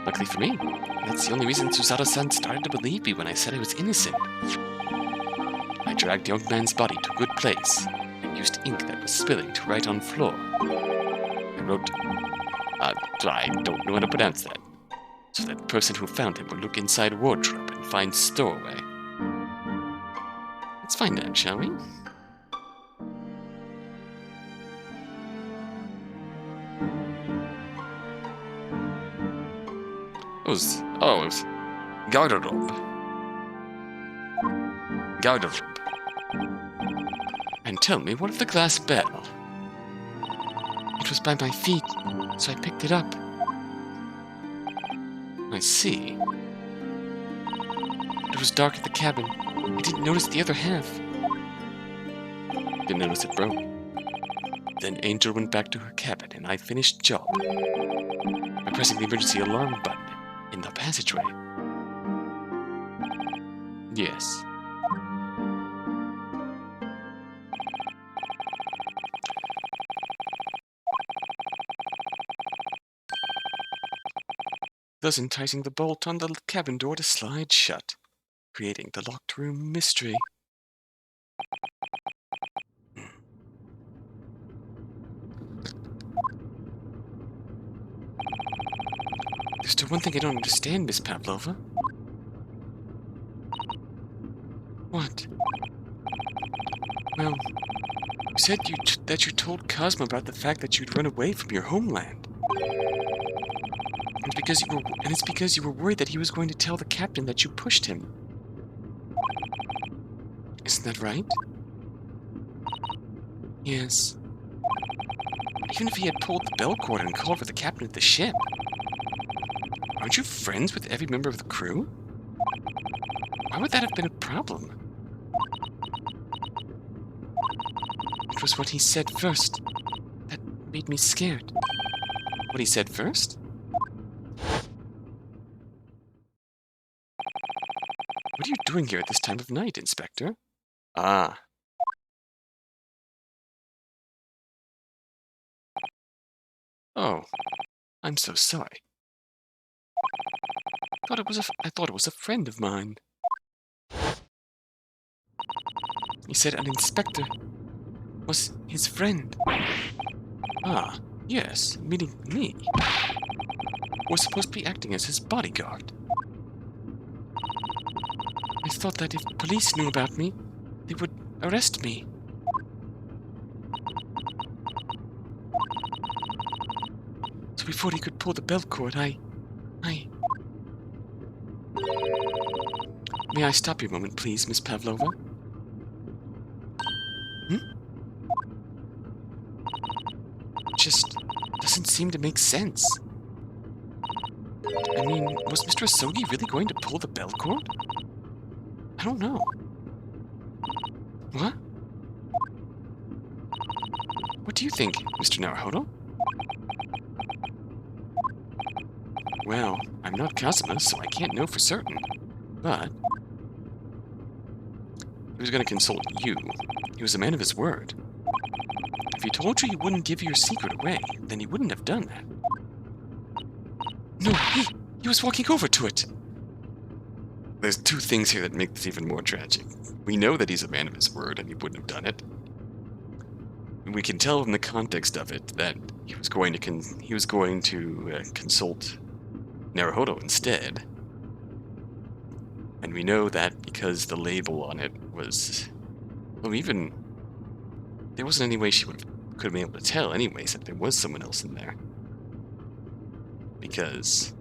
Luckily for me, that's the only reason Susato-san started to believe me when I said I was innocent. I dragged the young man's body to a good place and used ink that was spilling to write on floor. I wrote, I don't know how to pronounce that, so that person who found him would look inside wardrobe and find Stowaway. Let's find out, shall we? It was garderobe. Garderobe. And tell me, what of the glass bell? It was by my feet, so I picked it up. I see. It was dark at the cabin. I didn't notice the other half. Didn't notice it broke. Then Angel went back to her cabin and I finished job by pressing the emergency alarm button in the passageway. Yes. Thus enticing the bolt on the cabin door to slide shut, creating the locked room mystery. There's still one thing I don't understand, Miss Pavlova. What? Well, you said that you told Cosmo about the fact that you'd run away from your homeland. It's because you were worried that he was going to tell the captain that you pushed him. Isn't that right? Yes. Even if he had pulled the bell cord and called for the captain of the ship, aren't you friends with every member of the crew? Why would that have been a problem? It was what he said first that made me scared. What he said first? What are you doing here at this time of night, Inspector? Ah. Oh, I'm so sorry. I thought it was a friend of mine. He said an inspector was his friend. Ah, yes, meaning me. Was supposed to be acting as his bodyguard. I thought that if police knew about me, they would arrest me. So before he could pull the bell cord, May I stop you a moment, please, Miss Pavlova? Just doesn't seem to make sense. I mean, was Mr. Asogi really going to pull the bell cord? I don't know. What? What do you think, Mr. Naruhodo? Well, I'm not Kazuma, so I can't know for certain. But he was going to consult you. He was a man of his word. If he told you he wouldn't give your secret away, then he wouldn't have done that. No, he was walking over to it. There's two things here that make this even more tragic. We know that he's a man of his word and he wouldn't have done it. And we can tell from the context of it that he was going to consult Naruhodo instead. And we know that because the label on it was, well, even there wasn't any way she could have been able to tell anyways that there was someone else in there. Because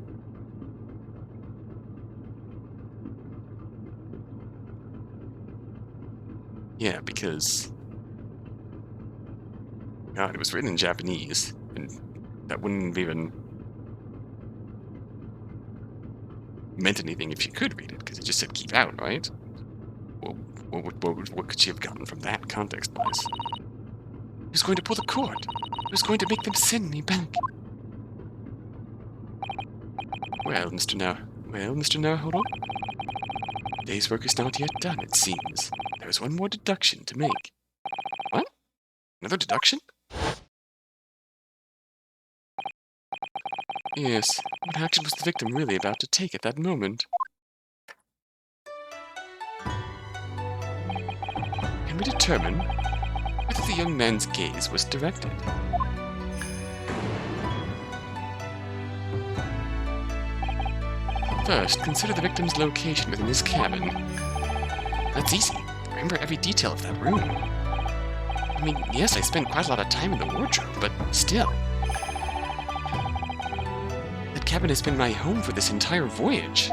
God, it was written in Japanese, and that wouldn't have even meant anything if she could read it, because it just said keep out, right? Well, what could she have gotten from that, context-wise? He was going to pull the cord. He was going to make them send me back. Well, Mr. Naruhodo? Day's work is not yet done, it seems. There's one more deduction to make. What? Another deduction? Yes. What action was the victim really about to take at that moment? Can we determine whether the young man's gaze was directed? First, consider the victim's location within his cabin. That's easy. Remember every detail of that room. I mean, yes, I spent quite a lot of time in the wardrobe, but still. That cabin has been my home for this entire voyage.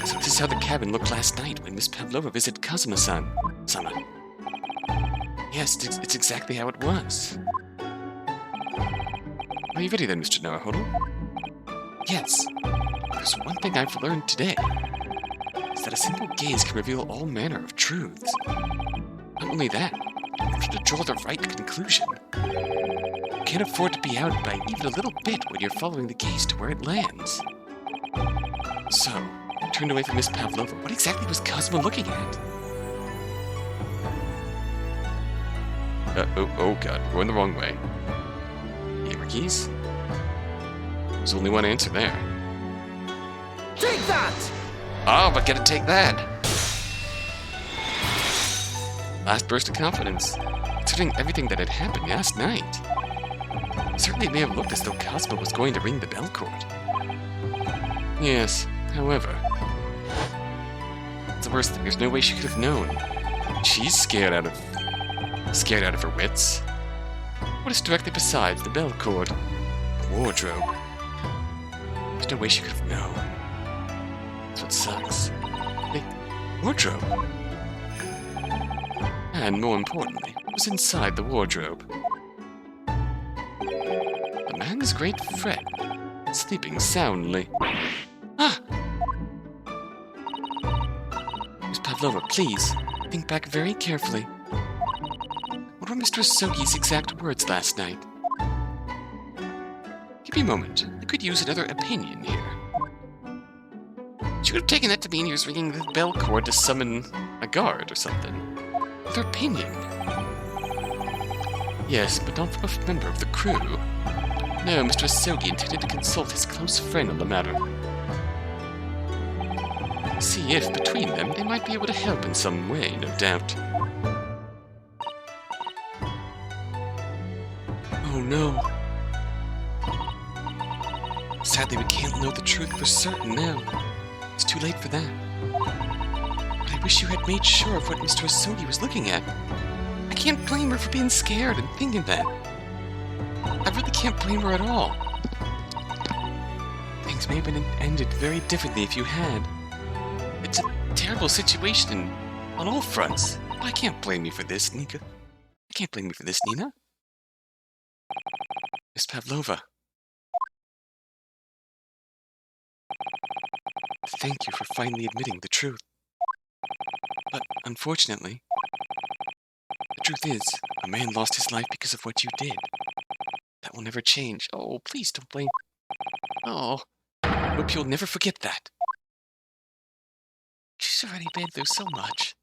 So this is how the cabin looked last night when Miss Pavlova visited Kazuma-sama. Yes, it's exactly how it was. Are you ready then, Mr. Naruhodo? Yes. There's one thing I've learned today. Is that a simple gaze can reveal all manner of truths. Not only that, but to draw the right conclusion. You can't afford to be out by even a little bit when you're following the gaze to where it lands. So, I turned away from Miss Pavlova. What exactly was Kazuma looking at? Oh god, we're going the wrong way. Gamer keys? There's only one answer there. Take that! Oh, but gotta take that! Last burst of confidence. Considering everything that had happened last night. Certainly it may have looked as though Kazuma was going to ring the bell cord. Yes, however. It's the worst thing, there's no way she could have known. She's scared out of her wits. What is directly beside the bell cord? The wardrobe. There's no way she could have known. That's what sucks. The wardrobe. And more importantly, what was inside the wardrobe? The man's great friend, sleeping soundly. Ah! Miss Pavlova, please, think back very carefully. What were Mr. Asogi's exact words last night? Give me a moment. I could use another opinion here. She would have taken that to mean he was ringing the bell cord to summon a guard or something. With her opinion. Yes, but not from a member of the crew. No, Mr. Asogi intended to consult his close friend on the matter. See if, between them, they might be able to help in some way, no doubt. Oh no. Sadly, we can't know the truth for certain now. It's too late for that. But I wish you had made sure of what Mr. Asogi was looking at. I can't blame her for being scared and thinking that. I really can't blame her at all. Things may have been ended very differently if you had. It's a terrible situation on all fronts. But I can't blame you for this, Nika. I can't blame you for this, Nina. Miss Pavlova. Thank you for finally admitting the truth. But, unfortunately, the truth is, a man lost his life because of what you did. That will never change. Oh, please don't blame... Oh, I hope you'll never forget that. She's already been through so much.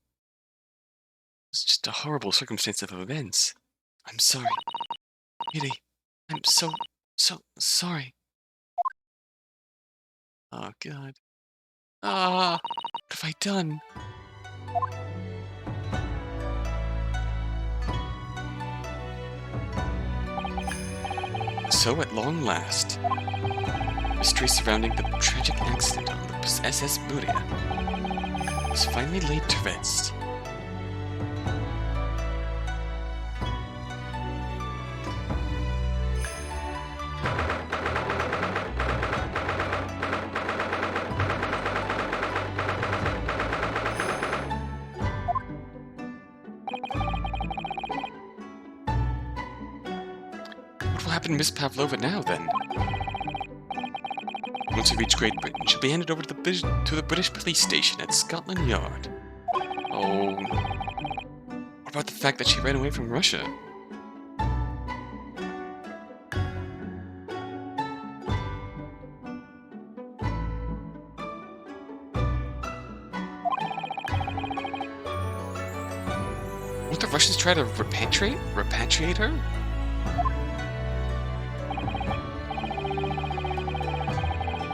It's just a horrible circumstance of events. I'm sorry. Witty, I'm so sorry. Oh, God. Ah, what have I done? So, at long last, mystery surrounding the tragic accident on the SS Burya was finally laid to rest. What will happen to Miss Pavlova now, then? Once we reach Great Britain, she'll be handed over to the British police station at Scotland Yard. Oh... What about the fact that she ran away from Russia? Won't the Russians try to repatriate her?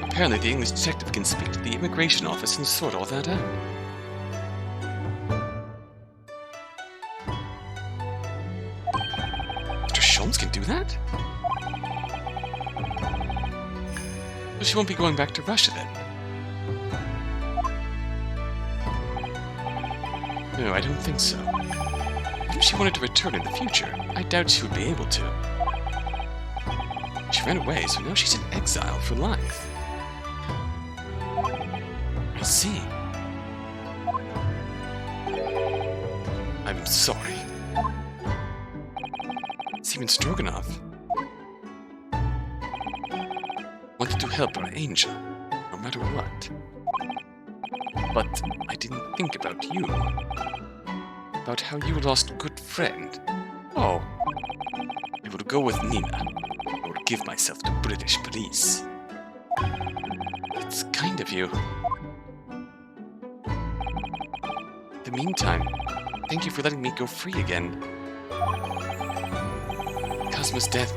Apparently, the English detective can speak to the immigration office and sort all that out. Mr. Sholmes can do that? Well, she won't be going back to Russia then. No, I don't think so. If she wanted to return in the future, I doubt she would be able to. She ran away, so now she's in exile for life. I see. I'm sorry. Seaman Stroganoff wanted to help our angel, no matter what. But I didn't think about you. About how you lost a good friend. Oh. I would go with Nina. I would give myself to British police. It's kind of you. In the meantime, thank you for letting me go free again. Cosmo's death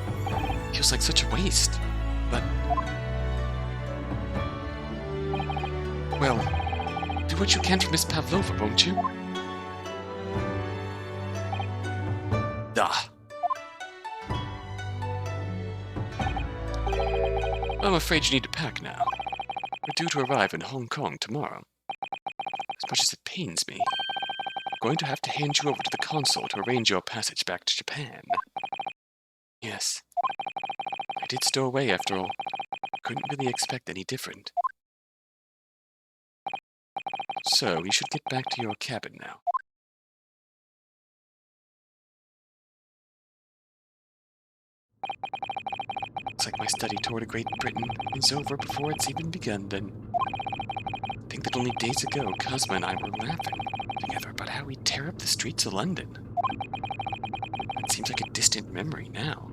feels like such a waste, but... Well, do what you can for Miss Pavlova, won't you? Ah. I'm afraid you need to pack now. We're due to arrive in Hong Kong tomorrow. As much as it pains me, I'm going to have to hand you over to the consul to arrange your passage back to Japan. Yes. I did stow away after all. Couldn't really expect any different. So, you should get back to your cabin now. Looks like my study tour to Great Britain is over before it's even begun, then. I think that only days ago, Cosmo and I were laughing together about how we tear up the streets of London. It seems like a distant memory now.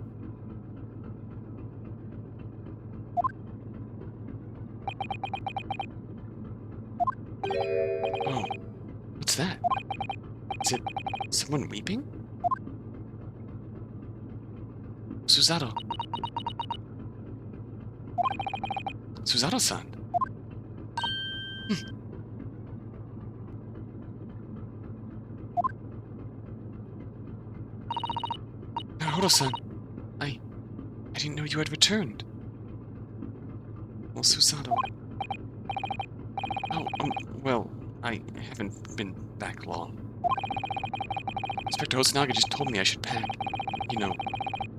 Is it someone weeping? Susato. Susato-san. Naruto-san. I didn't know you had returned. Well, Susato. Oh, well, I haven't been back long. Inspector Hosonaga just told me I should pack. You know,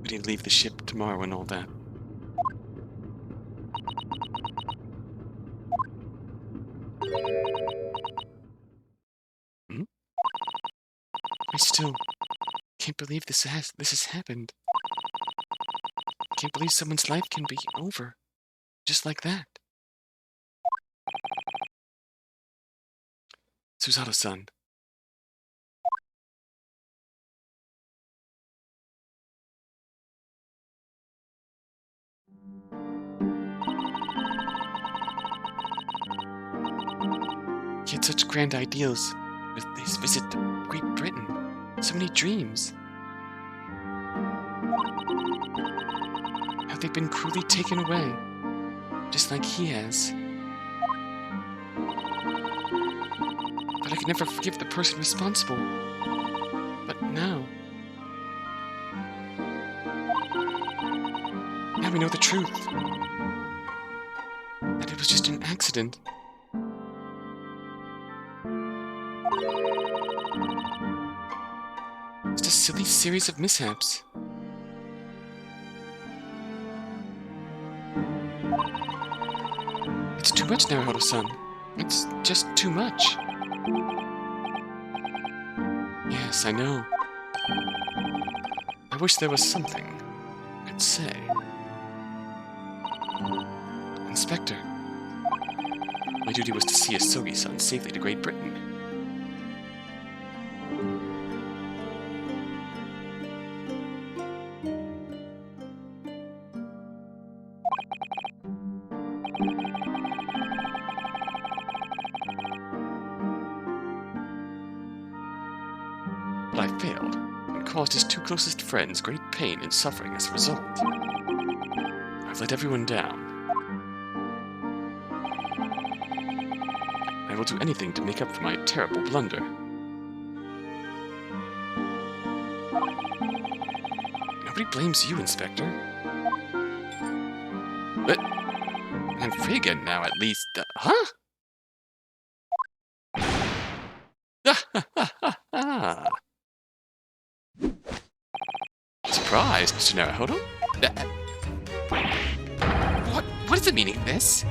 ready to leave the ship tomorrow and all that. Hmm? I still can't believe this has happened. Can't believe someone's life can be over. Just like that. Susato-san. He had such grand ideals with his visit to Great Britain. So many dreams. How they've been cruelly taken away. Just like he has. But I could never forgive the person responsible. But now... Now we know the truth. That it was just an accident. Just a silly series of mishaps. It's too much, Naruto-san. It's just too much. Yes, I know. I wish there was something I could say. Inspector, my duty was to see Asogi-san safely to Great Britain. But I failed, and caused his two closest friends great pain and suffering as a result. I've let everyone down. I will do anything to make up for my terrible blunder. Nobody blames you, Inspector. But I'm free again now, at least. Huh? Surprise, Mr. Naruhodo? What is the meaning of this?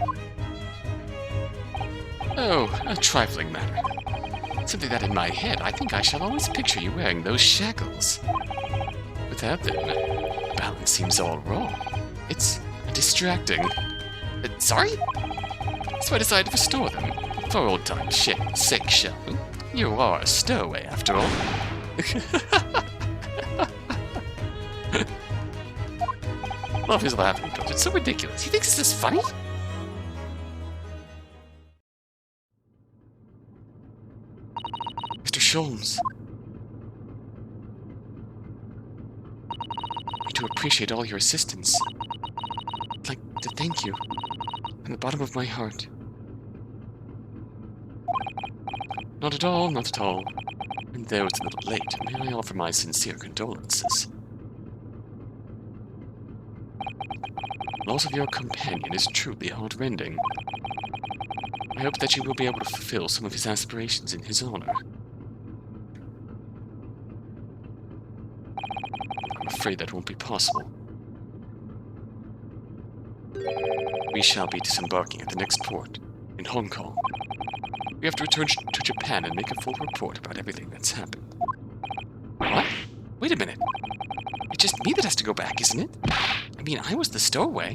Oh, a trifling matter. Something that in my head I think I shall always picture you wearing those shackles. Without them, the balance seems all wrong. It's distracting. Sorry? So I decided to restore them. For old time's sake, shall we? You are a stowaway, after all. Love his laughing, George. It's so ridiculous. He thinks this is funny? Mr. Sholmes. I do appreciate all your assistance. I'd like to thank you from the bottom of my heart. Not at all, not at all. And though it's a little late, may I offer my sincere condolences. Loss of your companion is truly heartrending. I hope that you will be able to fulfill some of his aspirations in his honor. I'm afraid that won't be possible. We shall be disembarking at the next port, in Hong Kong. We have to return to Japan and make a full report about everything that's happened. What? Wait a minute. It's just me that has to go back, isn't it? I mean, I was the stowaway.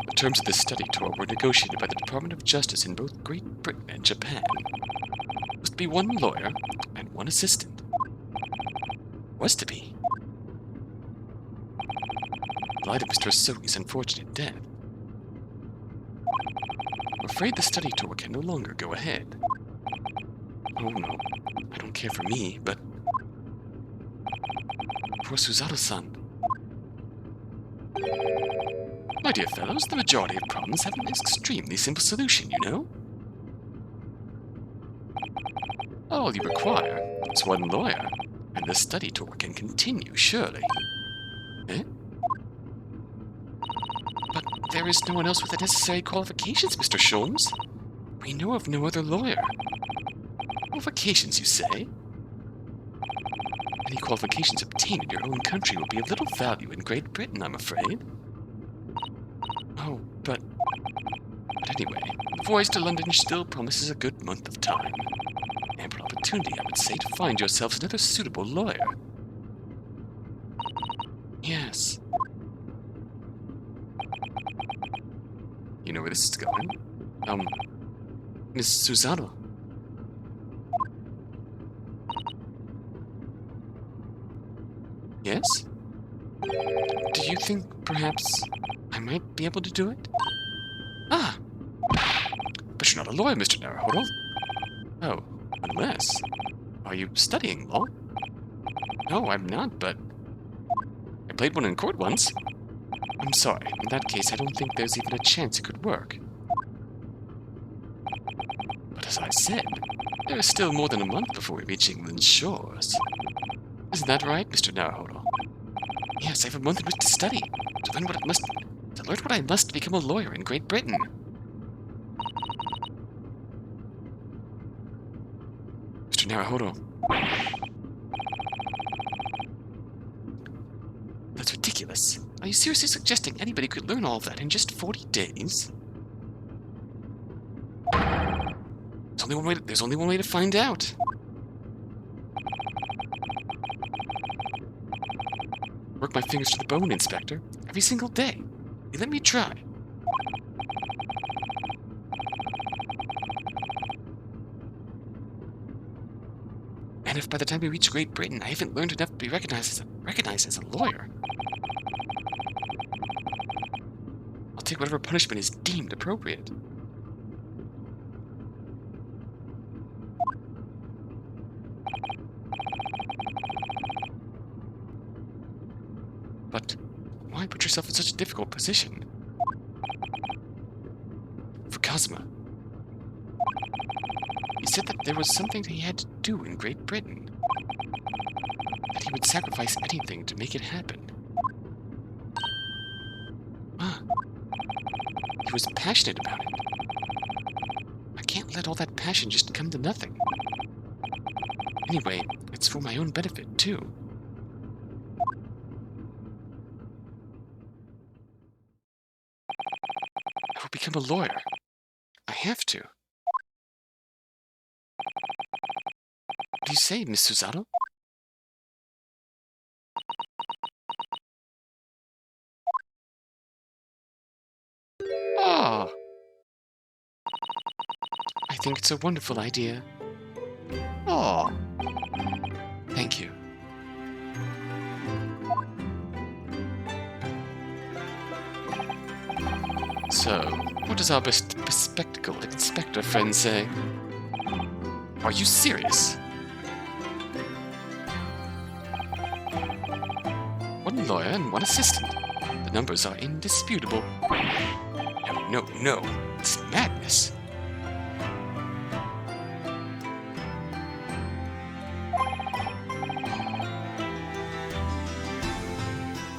The terms of this study tour were negotiated by the Department of Justice in both Great Britain and Japan. It was to be one lawyer and one assistant. Was to be. In light of Mr. Asogi's unfortunate death, I'm afraid the study tour can no longer go ahead. Oh no, I don't care for me, but for Susato-san. My dear fellows, the majority of problems have an extremely simple solution, you know? All you require is one lawyer, and the study tour can continue, surely. Eh? But there is no one else with the necessary qualifications, Mr. Sholmes. We know of no other lawyer. Qualifications, you say? Any qualifications obtained in your own country will be of little value in Great Britain, I'm afraid. Oh, but anyway, the voyage to London still promises a good month of time. Ample opportunity, I would say, to find yourselves another suitable lawyer. Yes. You know where this is going? Miss Susato. Yes? Do you think, perhaps, I might be able to do it? Ah! But you're not a lawyer, Mr. Naruhodo. Oh, unless... Are you studying law? No, I'm not, but... I played one in court once. I'm sorry. In that case, I don't think there's even a chance it could work. But as I said, there is still more than a month before we reach England's shores. Isn't that right, Mr. Naruhodo? Yes, I have a month in which to study, to learn what I must to become a lawyer in Great Britain. Mr. Naruhodo. That's ridiculous. Are you seriously suggesting anybody could learn all of that in just 40 days? There's only one way to find out. Work my fingers to the bone, Inspector. Every single day. You let me try. And if by the time we reach Great Britain I haven't learned enough to be recognized as a lawyer, I'll take whatever punishment is deemed appropriate. But why put yourself in such a difficult position? For Cosma. He said that there was something he had to do in Great Britain. That he would sacrifice anything to make it happen. Ah. He was passionate about it. I can't let all that passion just come to nothing. Anyway, it's for my own benefit, too. I will become a lawyer. I have to. What do you say, Miss Susato? Ah! I think it's a wonderful idea. Oh, thank you. So, what does our bespectacled inspector friend say? Are you serious? One lawyer and one assistant. The numbers are indisputable. No. It's madness.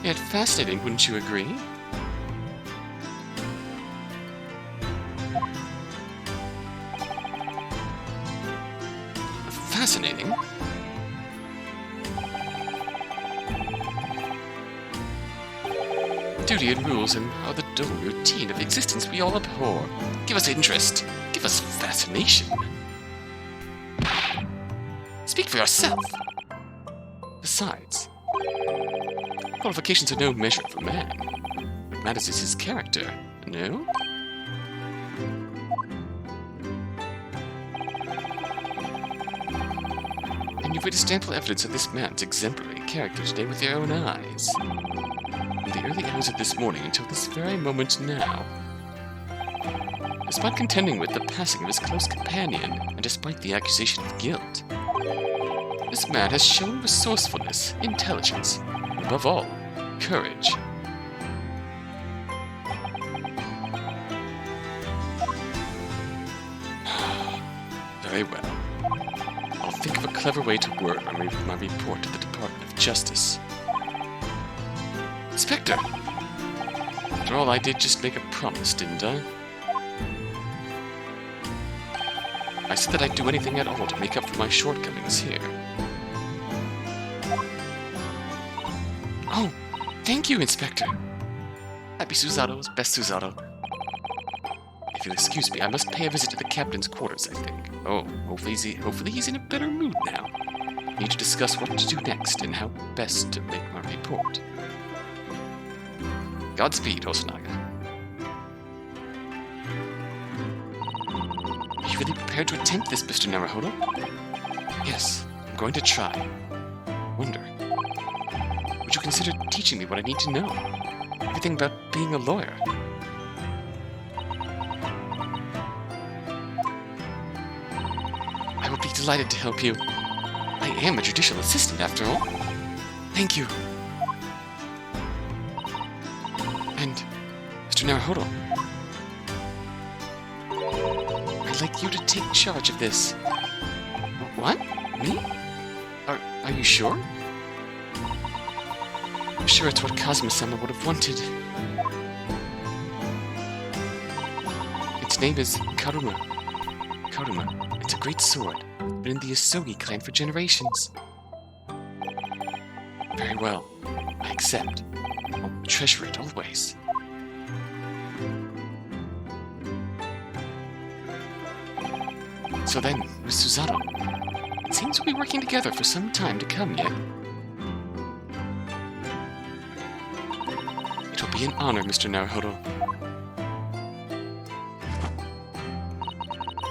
Yet fascinating, wouldn't you agree? Fascinating? Duty and rules are the dull routine of existence we all abhor. Give us interest. Give us fascination. Speak for yourself. Besides, qualifications are no measure of a man. What matters is his character, no? And you've witnessed ample evidence of this man's exemplary character today with your own eyes. From the early hours of this morning until this very moment now. Despite contending with the passing of his close companion, and despite the accusation of guilt, this man has shown resourcefulness, intelligence, and above all, courage. Very well. I'll think of a clever way to word my report to the Department of Justice. Inspector! After all, I did just make a promise, didn't I? I said that I'd do anything at all to make up for my shortcomings here. Oh, thank you, Inspector! Happy Susato's best Susato. If you'll excuse me, I must pay a visit to the captain's quarters, I think. Oh, hopefully he's in a better mood now. I need to discuss what to do next and how best to make my report. Godspeed, Hosonaga. Are you really prepared to attempt this, Mr. Naruhodo? Yes, I'm going to try. Wonder, would you consider teaching me what I need to know? Everything about being a lawyer. I would be delighted to help you. I am a judicial assistant, after all. Thank you. And, Mr. Naruhodo, I'd like you to take charge of this. What? Me? Are you sure? I'm sure it's what Kazuma-sama would have wanted. Its name is Karuma. Karuma. It's a great sword. Been in the Asogi clan for generations. Very well. I accept. I'll treasure it always. So then, Miss Susato, it seems we'll be working together for some time to come, yet? It'll be an honor, Mr. Naruhodo.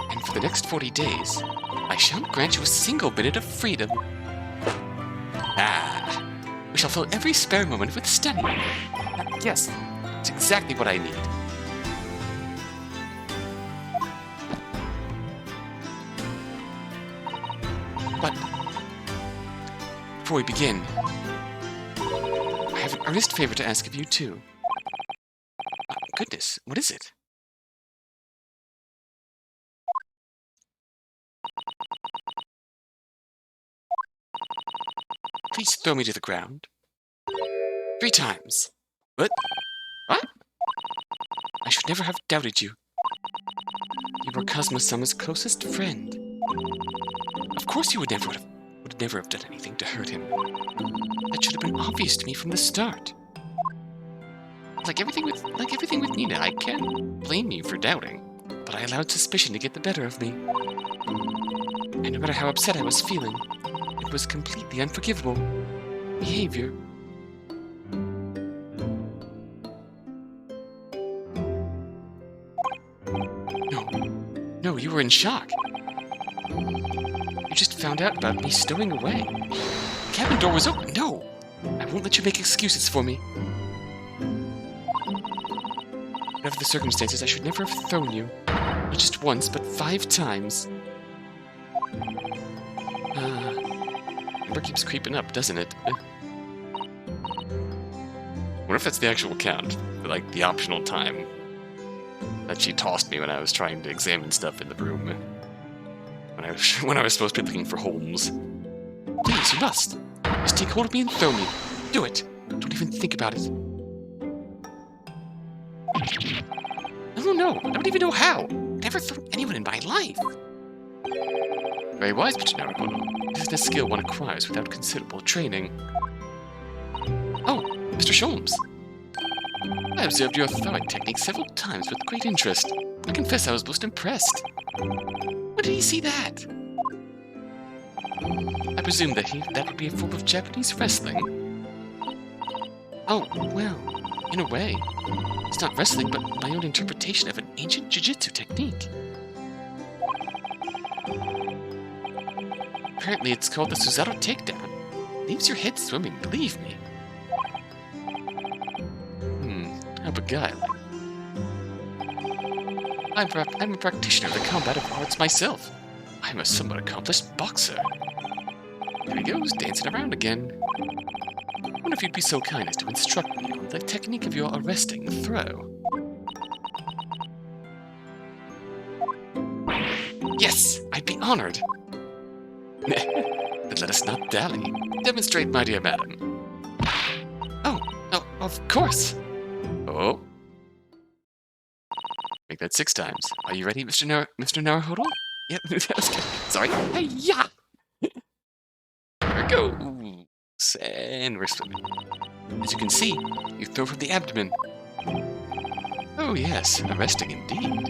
And for the next 40 days, I shan't grant you a single minute of freedom. Ah, we shall fill every spare moment with study. Yes, it's exactly what I need. But before we begin, I have an earnest favor to ask of you, too. Goodness, what is it? Please throw me to the ground. 3 times. What? What? I should never have doubted you. You were Kazuma-sama's closest friend. Of course you would never have done anything to hurt him. That should have been obvious to me from the start. Like everything with Nina, I can't blame you for doubting, but I allowed suspicion to get the better of me. And no matter how upset I was feeling, it was completely unforgivable behavior. No, you were in shock. You just found out about me stowing away. The cabin door was open. No! I won't let you make excuses for me. Whatever the circumstances, I should never have thrown you. Not just once, but 5 times. Number keeps creeping up, doesn't it? What if that's the actual count? Like, the optional time that she tossed me when I was trying to examine stuff in the room. When I was supposed to be looking for Holmes. Please, you must. Just take hold of me and throw me. Do it. Don't even think about it. No. I don't even know how. I've never thrown anyone in my life. Very wise, Mr. Naruhodo. This is a skill one acquires without considerable training. Oh, Mr. Sholmes. I observed your throwing technique several times with great interest. I confess I was most impressed. When did he see that? I presume that would be a form of Japanese wrestling. Oh, well, in a way. It's not wrestling, but my own interpretation of an ancient jiu-jitsu technique. Apparently it's called the Susato takedown. Leaves your head swimming, believe me. How beguiling. I'm a practitioner of the combative arts myself. I'm a somewhat accomplished boxer. There he goes, dancing around again. I wonder if you'd be so kind as to instruct me on the technique of your arresting throw. Yes, I'd be honored. Then let us not dally. Demonstrate, my dear madam. Oh, of course. Oh. Make that 6 times. Are you ready, Mr. Naruhodo? Yep, that was good. Sorry. Hey-ya! There we go. Ooh. And we're swimming. As you can see, you throw from the abdomen. Oh yes, arresting indeed.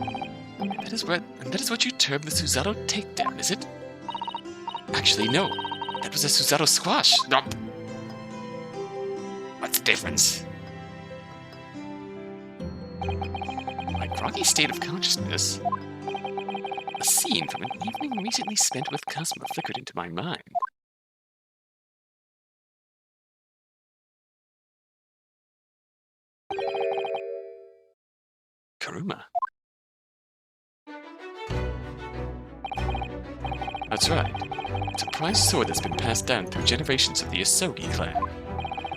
That is what you term the Susato takedown, is it? Actually, no. That was a Susato squash. No. What's the difference? My groggy state of consciousness. A scene from an evening recently spent with Cosmo flickered into my mind. Kuruma. That's right. It's a prized sword that's been passed down through generations of the Asogi clan.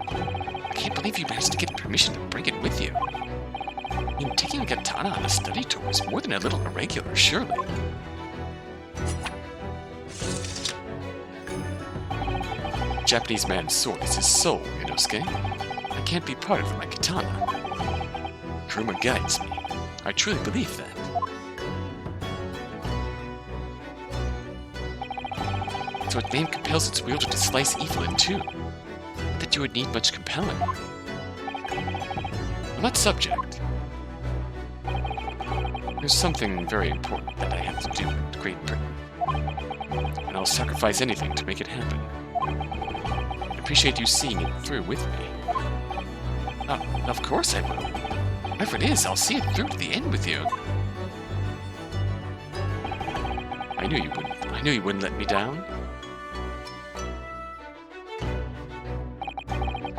I can't believe you managed to get permission to bring it with you. I mean, taking a katana on a study tour is more than a little irregular, surely. Japanese man's sword is his soul, Ryunosuke. I can't be parted from my katana. Kuruma guides me. I truly believe that. So its name compels its wielder to slice evil in two. Not that you would need much compelling. On that subject, there's something very important that I have to do in Great Britain. And I'll sacrifice anything to make it happen. I appreciate you seeing it through with me. Of course I will. Whatever it is, I'll see it through to the end with you. I knew you wouldn't. I knew you wouldn't let me down.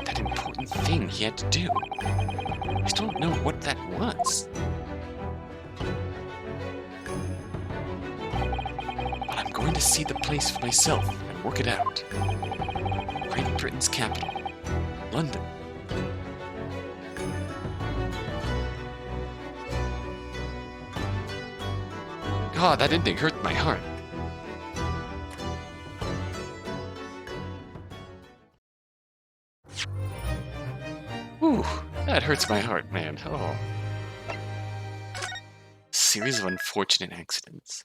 That important thing he had to do. I still don't know what that was. But I'm going to see the place for myself and work it out. Great Britain's capital, London. God, that ending hurt my heart. Ooh, that hurts my heart, man. Oh. Series of unfortunate accidents.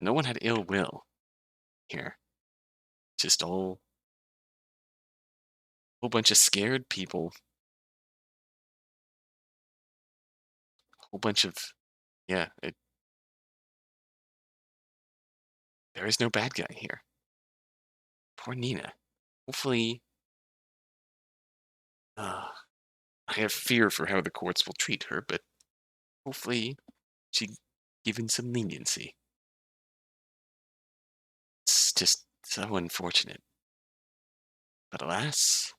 No one had ill will here. Just a whole bunch of scared people. A whole bunch of, yeah, there is no bad guy here. Poor Nina. Hopefully, I have fear for how the courts will treat her, but hopefully she's given some leniency. It's just so unfortunate. But alas,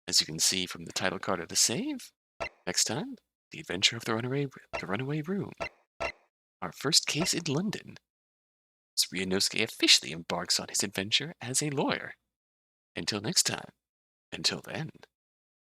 as you can see from the title card of the save, next time, The Adventure of the Runaway Room. Our first case in London. As Ryunosuke officially embarks on his adventure as a lawyer. Until next time. Until then.